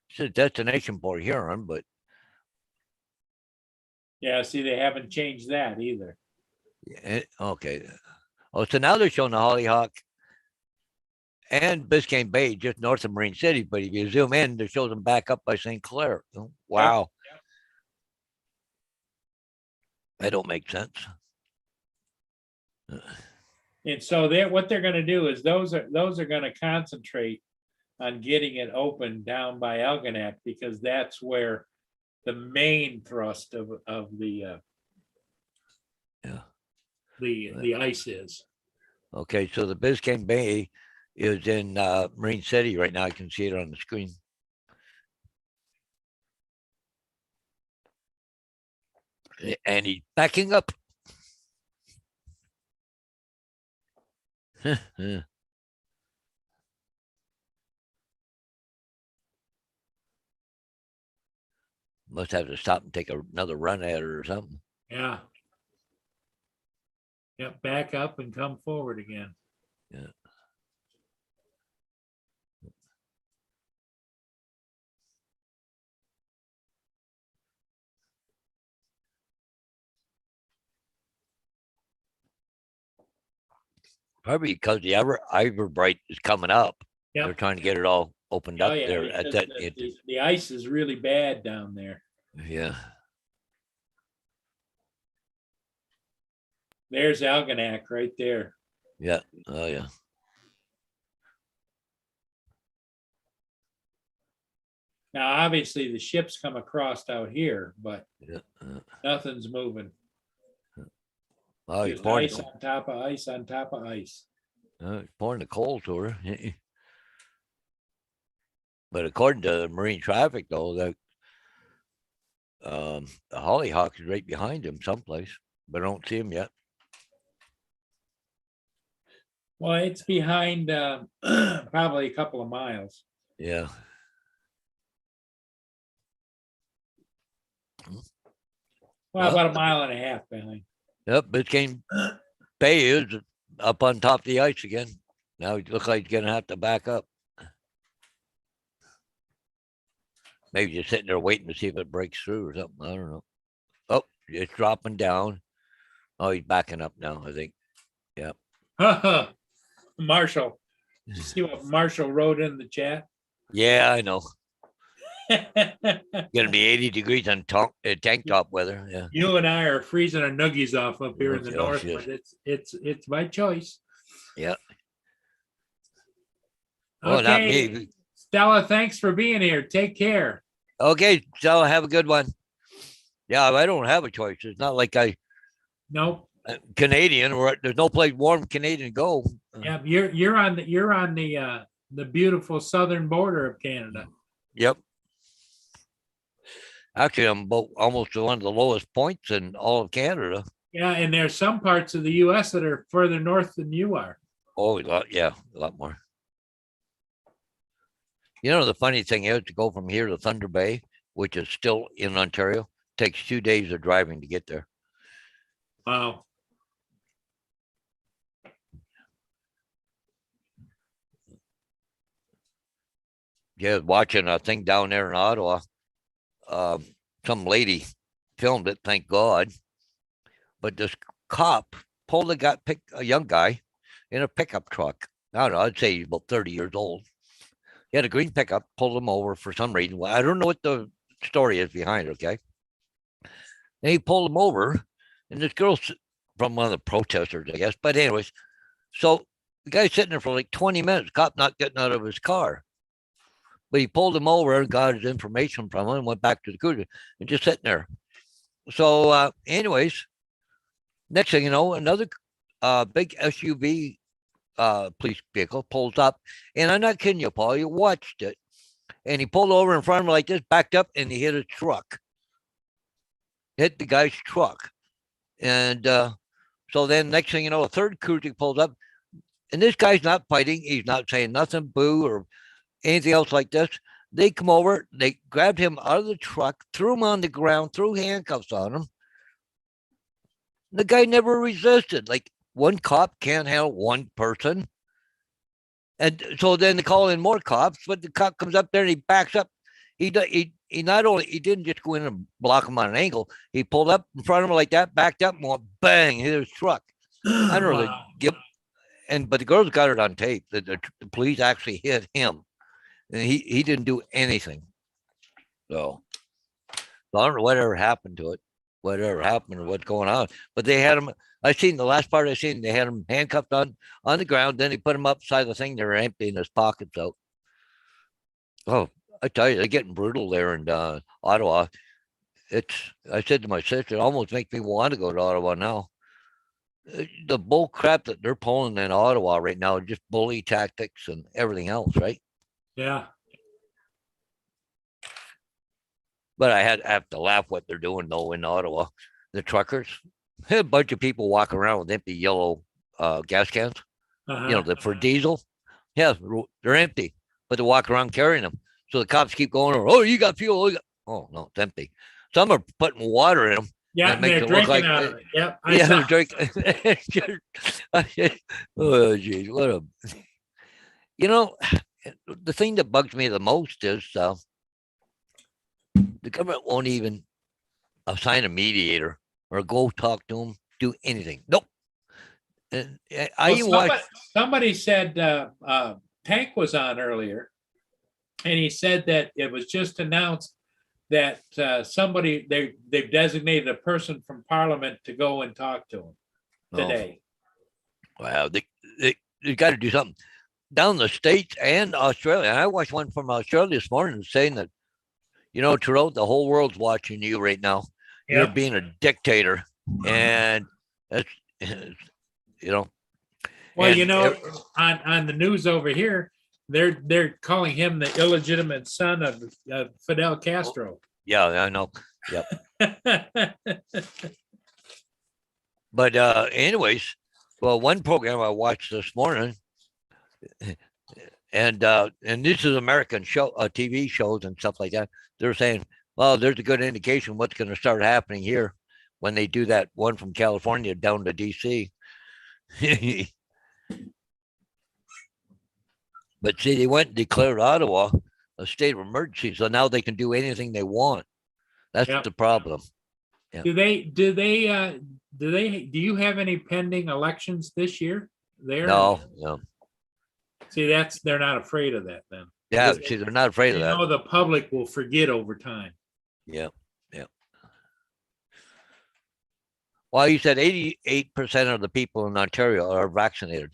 it's a destination for Huron, but Yeah, see, they haven't changed that either. okay. Oh, so now they're showing the Hollyhock and Biscayne Bay just north of Marine City, but if you zoom in, it shows them back up by St. Clair. Oh, wow. Yep. That don't make sense. And so what they're gonna do is those are gonna concentrate on getting it open down by Algonac, because that's where the main thrust of the Yeah. the ice is. Okay, so the Biscayne Bay is in Marine City right now. I can see it on the screen. And he's backing up. Must have to stop and take another run at it or something. Yeah. Yep, back up and come forward again. Yeah. Probably because the Iverbright is coming up. They're Yep. trying to get it all opened Oh, up yeah, there at because that. the ice is really bad down there. Yeah. There's Algonac right there. Yeah. Oh, yeah. Now, obviously, the ships come across out here, but Yeah. nothing's moving. Oh, he's Just pouring, ice on top of ice on top of ice. he's pouring the coal to her. But according to marine traffic, though, that the Hollyhock is right behind him someplace, but I don't see him yet. Well, it's behind probably a couple of miles. Yeah. Well, about a mile and a half behind. Yep. Biscayne Bay is up on top of the ice again. Now he looks like he's gonna have to back up. Maybe just sitting there waiting to see if it breaks through or something. I don't know. Oh, it's dropping down. Oh, he's backing up now, I think. Marshall, see what Marshall wrote in the chat? Yeah, I know. Gonna be 80 degrees on tank top weather. Yeah. You and I are freezing our nuggies off up here in the Yes, north, yes. but it's by choice. Yeah. Well, not Okay, me. Stella, thanks for being here. Take care. Okay, so have a good one. Yeah, I don't have a choice. It's not like Nope. Canadian, or there's no place warm Canadian to go. Yeah, you're on the beautiful southern border of Canada. Yep. Actually, I'm almost to one of the lowest points in all of Canada. Yeah, and there's some parts of the US that are further north than you are. Oh, a lot more. You know, the funny thing is, to go from here to Thunder Bay, which is still in Ontario, takes 2 days of driving to get there. Wow. Yeah, watching a thing down there in Ottawa. Some lady filmed it, thank God. But this cop pulled a young guy in a pickup truck. I don't know, I'd say he's about 30 years old. He had a green pickup, pulled him over for some reason. Well, I don't know what the story is behind it, okay? And he pulled him over, and this girl's from one of the protesters, I guess. But anyways, so the guy's sitting there for like 20 minutes, cop not getting out of his car. But he pulled him over and got his information from him and went back to the cruiser and just sitting there. So anyways, next thing you know, another big SUV police vehicle pulls up. And I'm not kidding you, Paul, you watched it. And he pulled over in front of him like this, backed up, and he hit a truck. Hit the guy's truck. And so then next thing you know, a third cruiser pulls up. And this guy's not fighting. He's not saying nothing, boo, or anything else like this. They come over, they grabbed him out of the truck, threw him on the ground, threw handcuffs on him. The guy never resisted. Like, one cop can't handle one person. And so then they call in more cops, but the cop comes up there and he backs up. He didn't just go in and block him on an angle. He pulled up in front of him like that, backed up, and went bang, hit his truck. I don't really give. But the girls got it on tape. The police actually hit him. And he didn't do anything. So I don't know whatever happened to it, whatever happened or what's going on. But they had him. I seen the last part I seen. They had him handcuffed on the ground. Then they put him upside the thing. They were emptying his pockets out. Oh, I tell you, they're getting brutal there in Ottawa. I said to my sister, it almost makes me want to go to Ottawa now. The bull crap that they're pulling in Ottawa right now, just bully tactics and everything else, right? Yeah. But I have to laugh what they're doing though in Ottawa. The truckers, a bunch of people walk around with empty yellow gas cans, for diesel. Yeah, they're empty, but they walk around carrying them. So the cops keep going over, oh, you got fuel. Oh, no, it's empty. Some are putting water in them. Yeah, That makes they're it look drinking like out of it. Yep. they're drinking. Oh, geez, what a. The thing that bugs me the most is the government won't even assign a mediator or go talk to them, do anything. Nope. And I even watched. Somebody said Tank was on earlier, and he said that it was just announced that they've designated a person from Parliament to go and talk to him today. Wow, they got to do something. Down in the States and Australia. I watched one from Australia this morning saying that, Trudeau, the whole world's watching you right now. Yeah. You're being a dictator. And that's, Well, and on the news over here, they're calling him the illegitimate son of Fidel Castro. Yeah, I know. Yep. But anyways, well, one program I watched this morning, and this is American TV shows and stuff like that. They're saying, well, there's a good indication what's going to start happening here when they do that one from California down to DC. But see, they went and declared Ottawa a state of emergency, so now they can do anything they want. That's Yep. the problem. Do you have any pending elections this year there? No, no. See, they're not afraid of that then. Yeah, Because see, they're not afraid they of that. know the public will forget over time. Yeah, yeah. Well, you said 88% of the people in Ontario are vaccinated.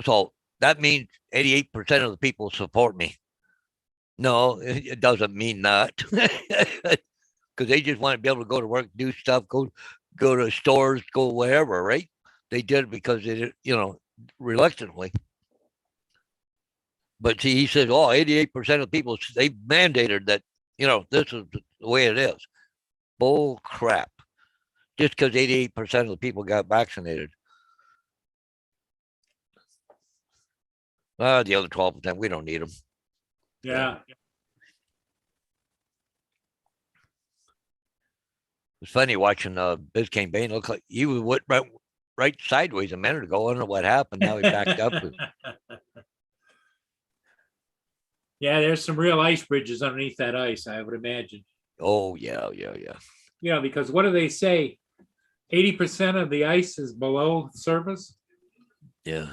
So that means 88% of the people support me. No, it doesn't mean that. Because they just want to be able to go to work, do stuff, go to stores, go wherever, right? They did it because they did, reluctantly. But see, he says, 88% of people, they mandated that, this is the way it is. Bull crap. Just because 88% of the people got vaccinated. The other 12%, we don't need them. Yeah. It's funny watching Biscayne Bain look like he went right sideways a minute ago. I don't know what happened. Now he backed up. Yeah, there's some real ice bridges underneath that ice, I would imagine. Oh, yeah. Yeah, because what do they say? 80% of the ice is below surface? Yeah.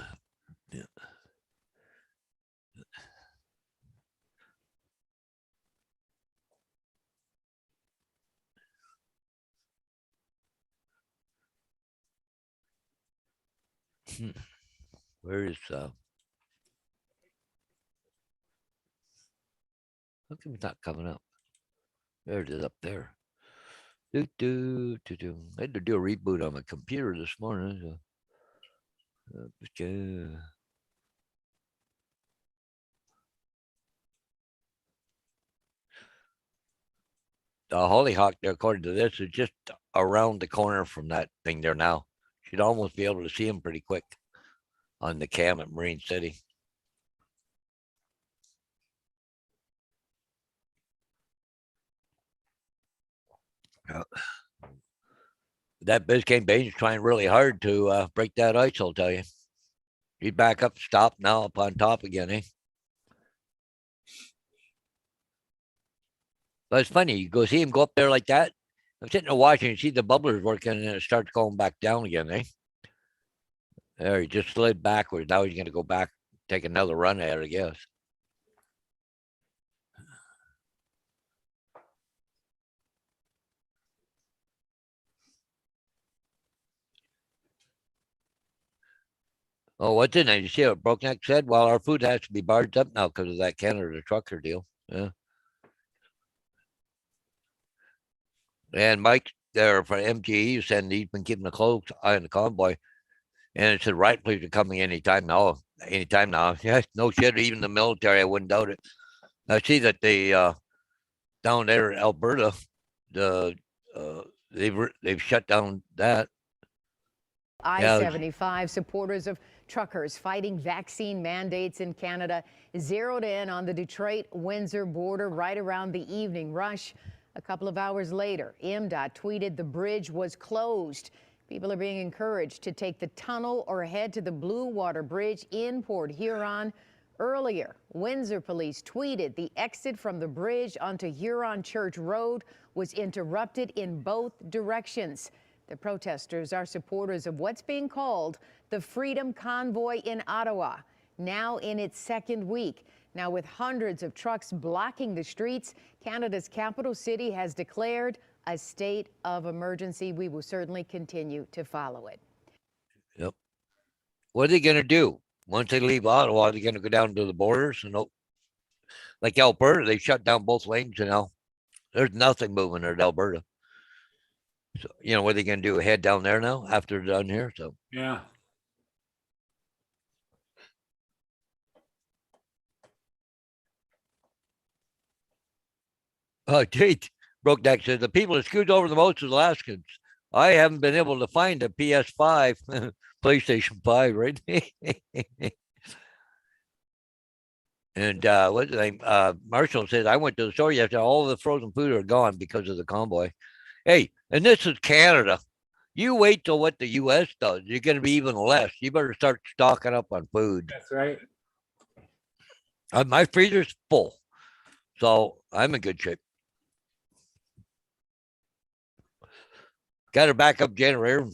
Where is how come it's not coming up? There it is up there. I had to do a reboot on my computer this morning. The Hollyhock there, according to this, is just around the corner from that thing there now. Should almost be able to see him pretty quick on the cam at Marine City. That Biscayne Bain's trying really hard to break that ice, I'll tell you. He's back up, stop now up on top again, eh? But it's funny, you go see him go up there like that. I'm sitting there watching, you see the bubblers working, and it starts going back down again, eh? There, he just slid backwards. Now he's going to go back, take another run at it, I guess. Oh, what's in it? You see what Brokeneck said? Well, our food has to be barged up now because of that Canada trucker deal. Yeah. And Mike there for MGE said he's been keeping a close eye on the convoy. And it said right police are coming anytime now. Anytime now. Yeah, no shit. Even the military, I wouldn't doubt it. I see that they down there in Alberta, they've shut down that. I-75 supporters of truckers fighting vaccine mandates in Canada zeroed in on the Detroit-Windsor border right around the evening rush. A couple of hours later, MDOT tweeted the bridge was closed. People are being encouraged to take the tunnel or head to the Blue Water Bridge in Port Huron. Earlier, Windsor police tweeted the exit from the bridge onto Huron Church Road was interrupted in both directions. The protesters are supporters of what's being called the Freedom Convoy in Ottawa, now in its second week. Now, with hundreds of trucks blocking the streets, Canada's capital city has declared a state of emergency. We will certainly continue to follow it. Yep. What are they going to do? Once they leave Ottawa, they're going to go down to the borders. And like Alberta, they shut down both lanes now. There's nothing moving at Alberta. So, what are they going to do? Head down there now after they're done here? So, Yeah. oh, gee, Brokeneck says the people that screwed over the most is Alaskans. I haven't been able to find a PS5, PlayStation 5, right? And what's the name? Marshall says, I went to the store yesterday. All the frozen food are gone because of the convoy. Hey, and this is Canada. You wait till what the U.S. does. You're going to be even less. You better start stocking up on food. That's right. My freezer's full, so I'm in good shape. Got a backup generator in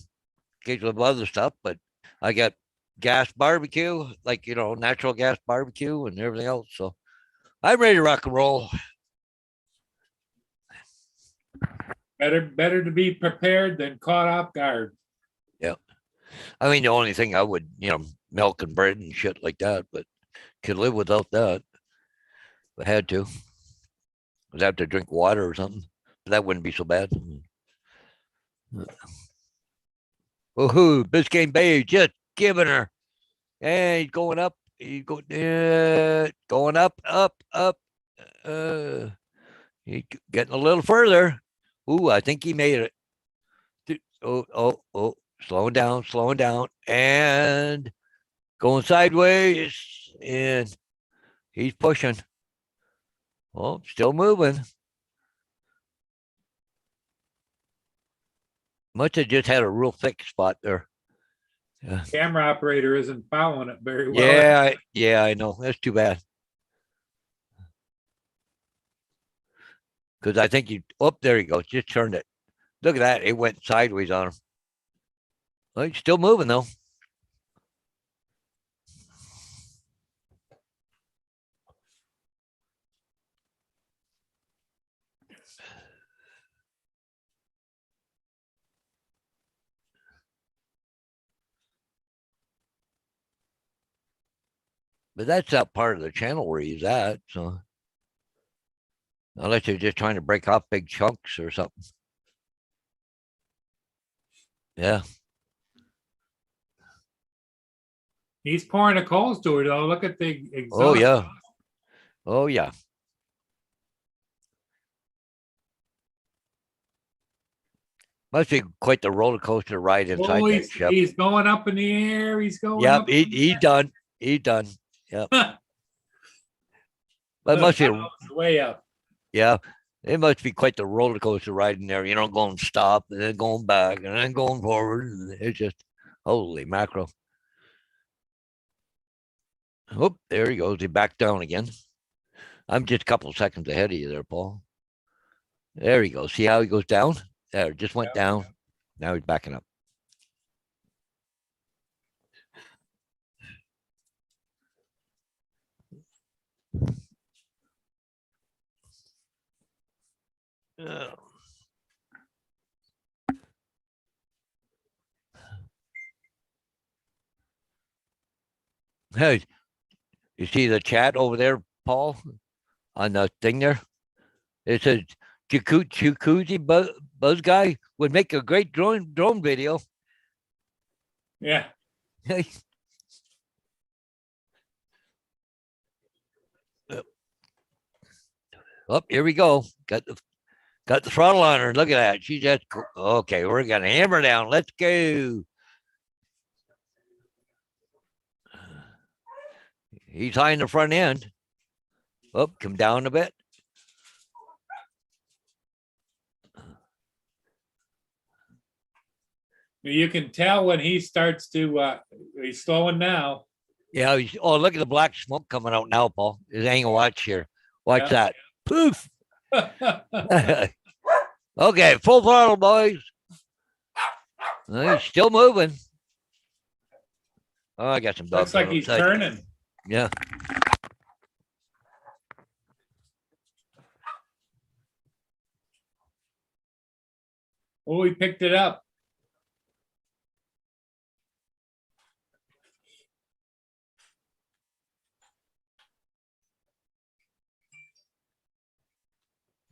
case of other stuff, but I got gas barbecue, like, natural gas barbecue and everything else. So I'm ready to rock and roll. Better to be prepared than caught off guard. Yeah. I mean, the only thing I would, milk and bread and shit like that, but could live without that. If I had to. I'd have to drink water or something. But that wouldn't be so bad. Woohoo, Biscayne Bay just giving her. And he's going up. He's going up, up, up. He's getting a little further. Ooh, I think he made it. Oh, slowing down, and going sideways, and he's pushing. Oh, still moving. Must have just had a real thick spot there. Yeah. Camera operator isn't following it very well. Yeah, I know. That's too bad. Because I think there he goes. Just turned it. Look at that. It went sideways on him. Well, he's still moving though. But that's not part of the channel where he's at. So unless you're just trying to break off big chunks or something. Yeah. He's pouring a coals to it though. Look at the exhaust. Oh yeah. Oh yeah. Must be quite the roller coaster ride inside Oh, that ship. he's going up in the air. He's going Yep, up. he's done. He's done. Yep. But it must be way up. Yeah, it must be quite the roller coaster ride in there, going stop and then going back and then going forward. It's just holy mackerel. Oh, there he goes. He backed down again. I'm just a couple seconds ahead of you there, Paul. There he goes. See how he goes down? There, just went down. Now he's backing up. Hey, you see the chat over there, Paul, on the thing there? It says Jacuzzi Buzz Guy would make a great drone video. Yeah. Oh, here we go. Got the throttle on her. Look at that. She's just okay. We're gonna hammer down. Let's go. He's high in the front end. Oh, come down a bit. You can tell when he starts to, he's slowing now. Yeah. Look at the black smoke coming out now, Paul. There's angle watch here. Watch that. Poof. Okay, full throttle, boys. He's still moving. Oh, I got some dogs. Looks like he's turning. Yeah. Oh, he picked it up.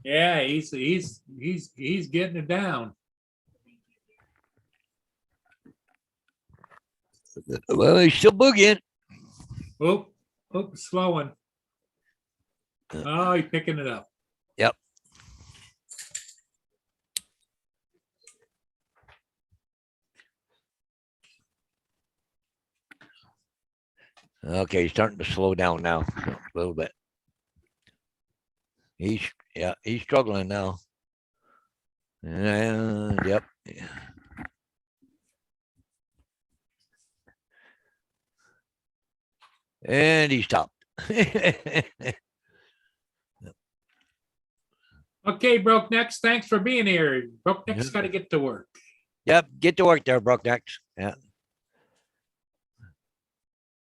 Yeah, he's getting it down. Well, he's still boogieing. Oh, slowing. Oh, he's picking it up. Yep. Okay, he's starting to slow down now a little bit. He's struggling now. And yep. And he stopped. Okay, Broke Necks, thanks for being here. Broke Necks got to get to work. Yep, get to work there, Brook Necks. Yeah.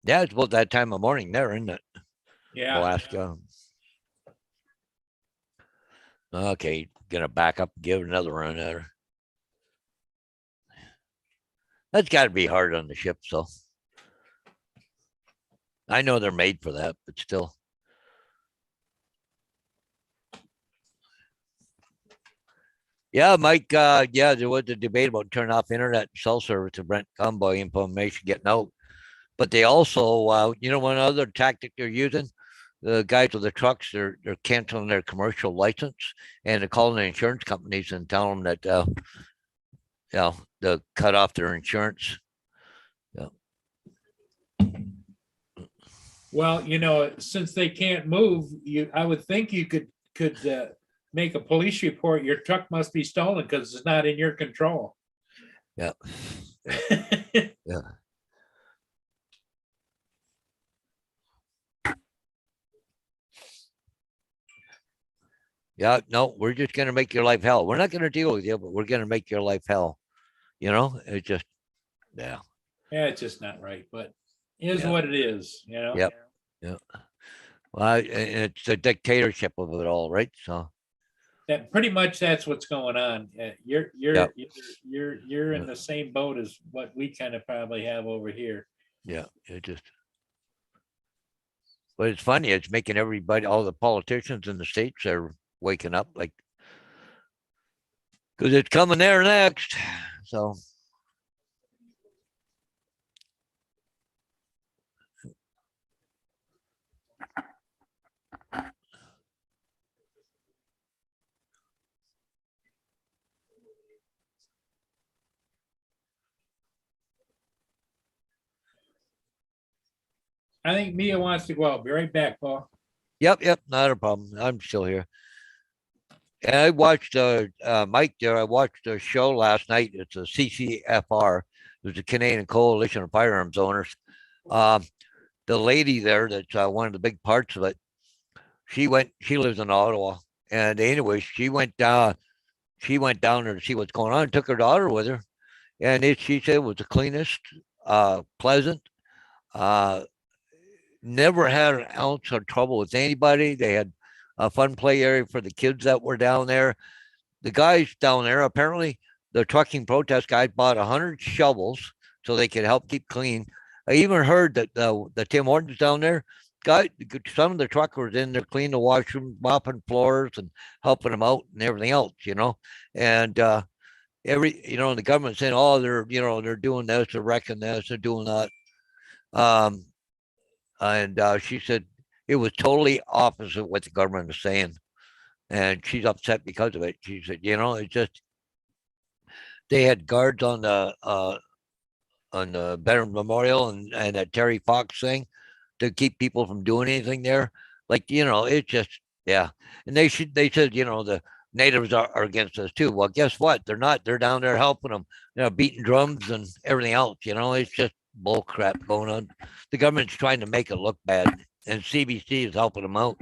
Yeah, it's about that time of morning there, isn't it? Yeah. Alaska. Okay, gonna back up, give it another run at her. That's got to be hard on the ship, so I know they're made for that, but still. Yeah, Mike. Yeah, there was a debate about turning off internet and cell service to prevent convoy information getting out. But they also, you know, one other tactic they're using, the guys with the trucks, they're canceling their commercial license and they're calling the insurance companies and telling them that, you know, they'll cut off their insurance. Yeah. Well, you know, since they can't move, I would think you could make a police report. Your truck must be stolen because it's not in your control. Yeah. Yeah. Yeah, no, we're just gonna make your life hell. We're not gonna deal with you, but we're gonna make your life hell. You know, it just, yeah. Yeah, it's just not right, but it is Yeah. what it is, you know? Yep. Yeah. Well, it's the dictatorship of it all, right? So, That pretty much that's what's going on. You're Yep. you're in Yeah. the same boat as what we kind of probably have over here. yeah, it just. But it's funny. It's making everybody, all the politicians in the states are waking up, like, because it's coming there next. So, I think Mia wants to go out. Be right back, Paul. yep, not a problem. I'm still here. And I watched Mike there. I watched a show last night. It's a CCFR. It's a Canadian Coalition of Firearms Owners. Um, the lady there, that's one of the big parts of it. She lives in Ottawa, and anyway, she went down there to see what's going on. Took her daughter with her, and she said it was the cleanest, pleasant. Uh, Never had an ounce of trouble with anybody. They had a fun play area for the kids that were down there. The guys down there, apparently, the trucking protest guys bought 100 shovels so they could help keep clean. I even heard that the Tim Hortons down there, some of the truckers in there cleaning the washroom, mopping floors, and helping them out and everything else, you know. And the government saying, oh, they're doing this, they're wrecking this, they're doing that. And she said it was totally opposite what the government is saying, and she's upset because of it. She said, it's just they had guards on the Veteran Memorial and that Terry Fox thing to keep people from doing anything there. Like, it's just, yeah. And they said, the natives are against us too. Well, guess what? They're not. They're down there helping them, beating drums and everything else. It's just bull crap going on. The government's trying to make it look bad, and CBC is helping them out.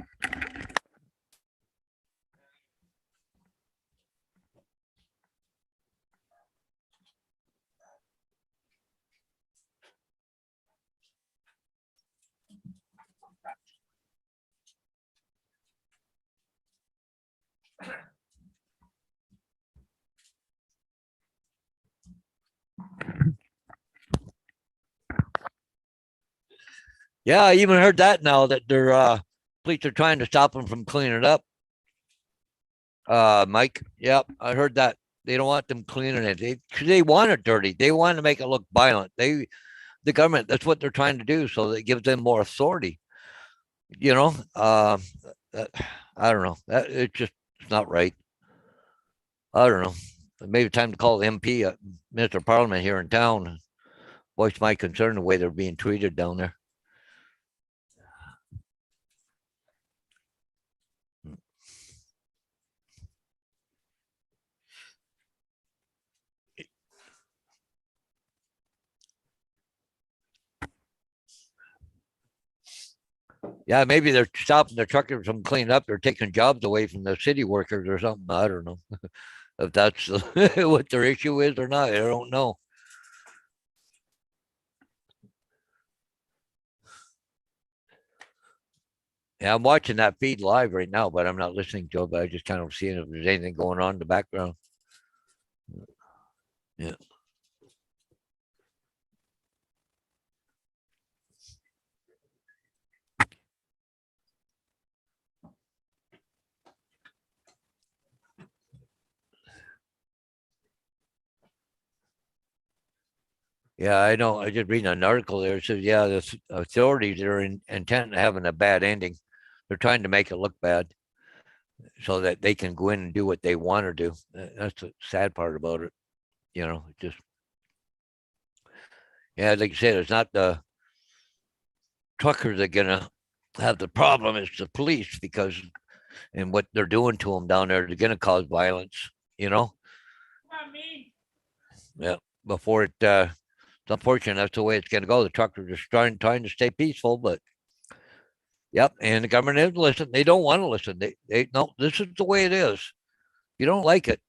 Yeah, I even heard that now that their police are trying to stop them from cleaning it up. Mike, yep, I heard that. They don't want them cleaning it. They want it dirty. They want to make it look violent. The government, that's what they're trying to do. So that gives them more authority. I don't know. It's not right. I don't know. Maybe time to call the MP, Minister of Parliament here in town, and voice my concern the way they're being treated down there. Yeah, maybe they're stopping the truckers from cleaning up. They're taking jobs away from the city workers or something. I don't know if that's what their issue is or not. I don't know. Yeah, I'm watching that feed live right now, but I'm not listening to it. But I just kind of seeing if there's anything going on in the background. Yeah. Yeah, I know. I just reading an article there. It says, yeah, the authorities are intent on having a bad ending. They're trying to make it look bad so that they can go in and do what they want to do. That's the sad part about it. Just, yeah, like you said, it's not the truckers that are going to have the problem. It's the police because, and what they're doing to them down there, they're going to cause violence, Not me. Yeah. Before it's unfortunate. That's the way it's going to go. The truckers are just trying to stay peaceful, but yep. And the government is listen. They don't want to listen. They no. This is the way it is. You don't like it.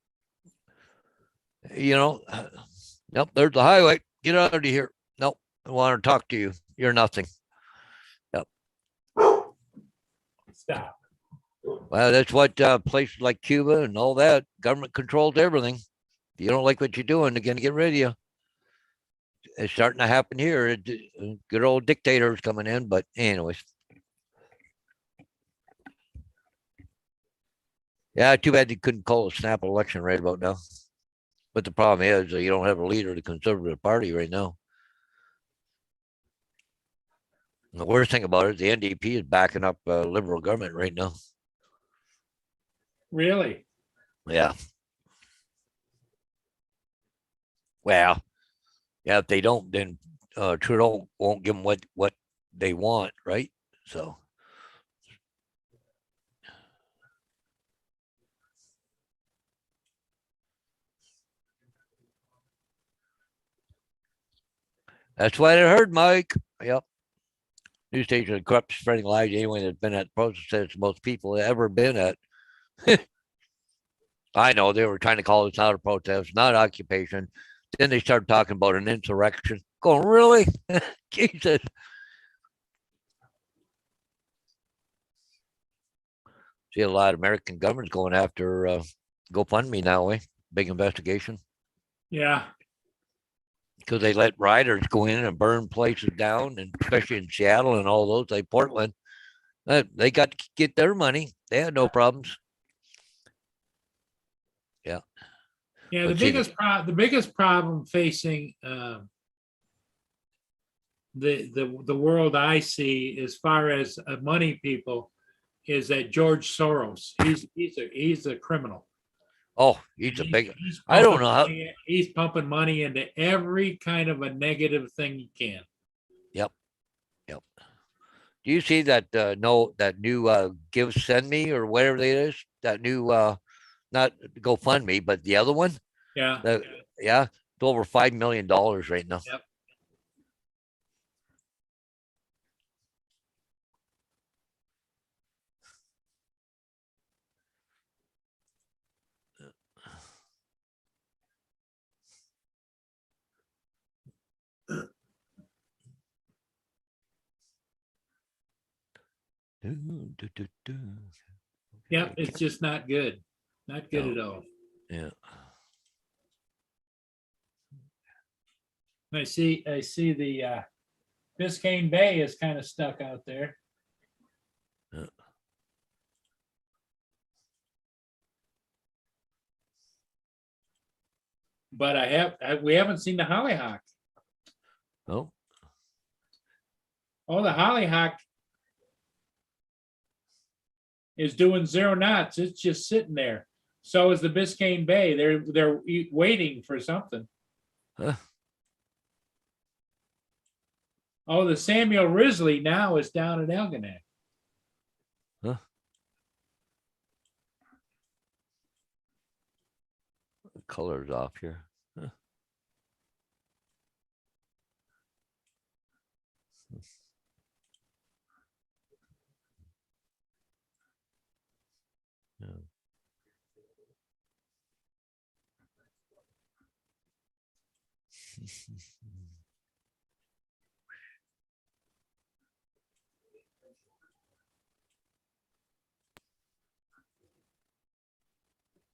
You know. Nope. There's the highway. Get out of here. Nope. I want to talk to you. You're nothing. Yep. Stop. Well, that's what places like Cuba and all that government controls everything. If you don't like what you're doing, they're going to get rid of you. It's starting to happen here. Good old dictators coming in, but anyways. Yeah, too bad you couldn't call a snap election right about now. But the problem is you don't have a leader of the Conservative Party right now. And the worst thing about it is the NDP is backing up Liberal government right now. Really? Yeah. Well, yeah, if they don't, then Trudeau won't give them what they want, right? So. That's what I heard, Mike. Yep. News station are corrupt, spreading lies. Anyone that's been at the protest says it's the most people have ever been at. I know they were trying to call this not a protest, not occupation. Then they started talking about an insurrection. Going, really? Jesus. See a lot of American governments going after GoFundMe now, eh? Big investigation. Yeah. Because they let riders go in and burn places down, and especially in Seattle and all those, like Portland. They got to get their money. They had no problems. Yeah. Yeah. But The biggest problem facing the world I see as far as money people is that George Soros. He's a criminal. oh, he's a big. He's I don't know how. he's pumping money into every kind of a negative thing he can. Yep. Yep. Do you see that that new Give Send Me or whatever it is? That new not GoFundMe, but the other one? Yeah. Yeah. It's over $5 million right now. Yep. Yep. It's just not good. Not good No. at all. Yeah. I see the Biscayne Bay is kind of stuck out there. Yeah. But we haven't seen the Hollyhock. Oh, Oh, the Hollyhock is doing 0 knots. It's just sitting there. So is the Biscayne Bay. They're waiting for something. huh. Oh, the Samuel Risley now is down at Elginak. Huh. The color's off here. Huh.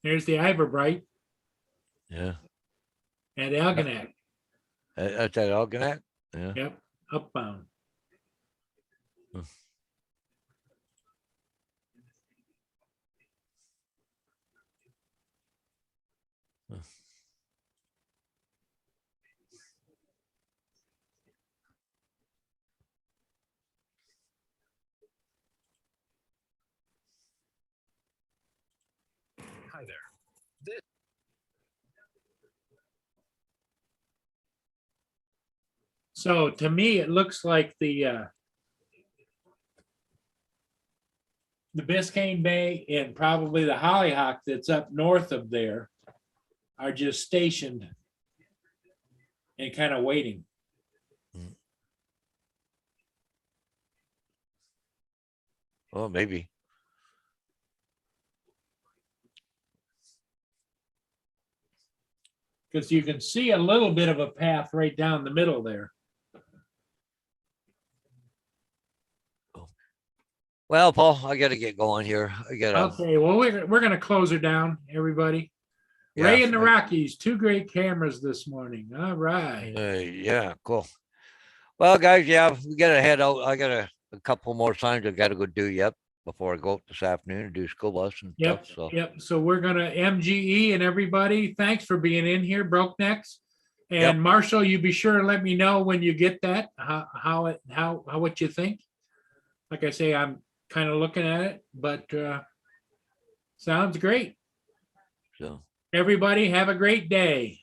There's the Iverbright Yeah. at Algonac. That's that Algonac? Yeah. Yep, upbound. Hi there. So to me, it looks like the Biscayne Bay and probably the Hollyhock that's up north of there are just stationed and kind of waiting. Well, maybe. Because you can see a little bit of a path right down the middle there. Well, Paul, I gotta get going here. I gotta. Okay, well, we're gonna close her down, everybody. Ray Yeah, and the Rockies, 2 great cameras this morning. All right. Yeah, cool. Well, guys, yeah, we gotta head out. I got a couple more signs I gotta go do yet before I go out this afternoon and do school bus and Yep, stuff. So yep. So we're gonna MGE and everybody, thanks for being in here, Broke Necks. And Yep. Marshall, you be sure and let me know when you get that, how what you think. Like I say, I'm kind of looking at it, but sounds great. so Everybody have a great day.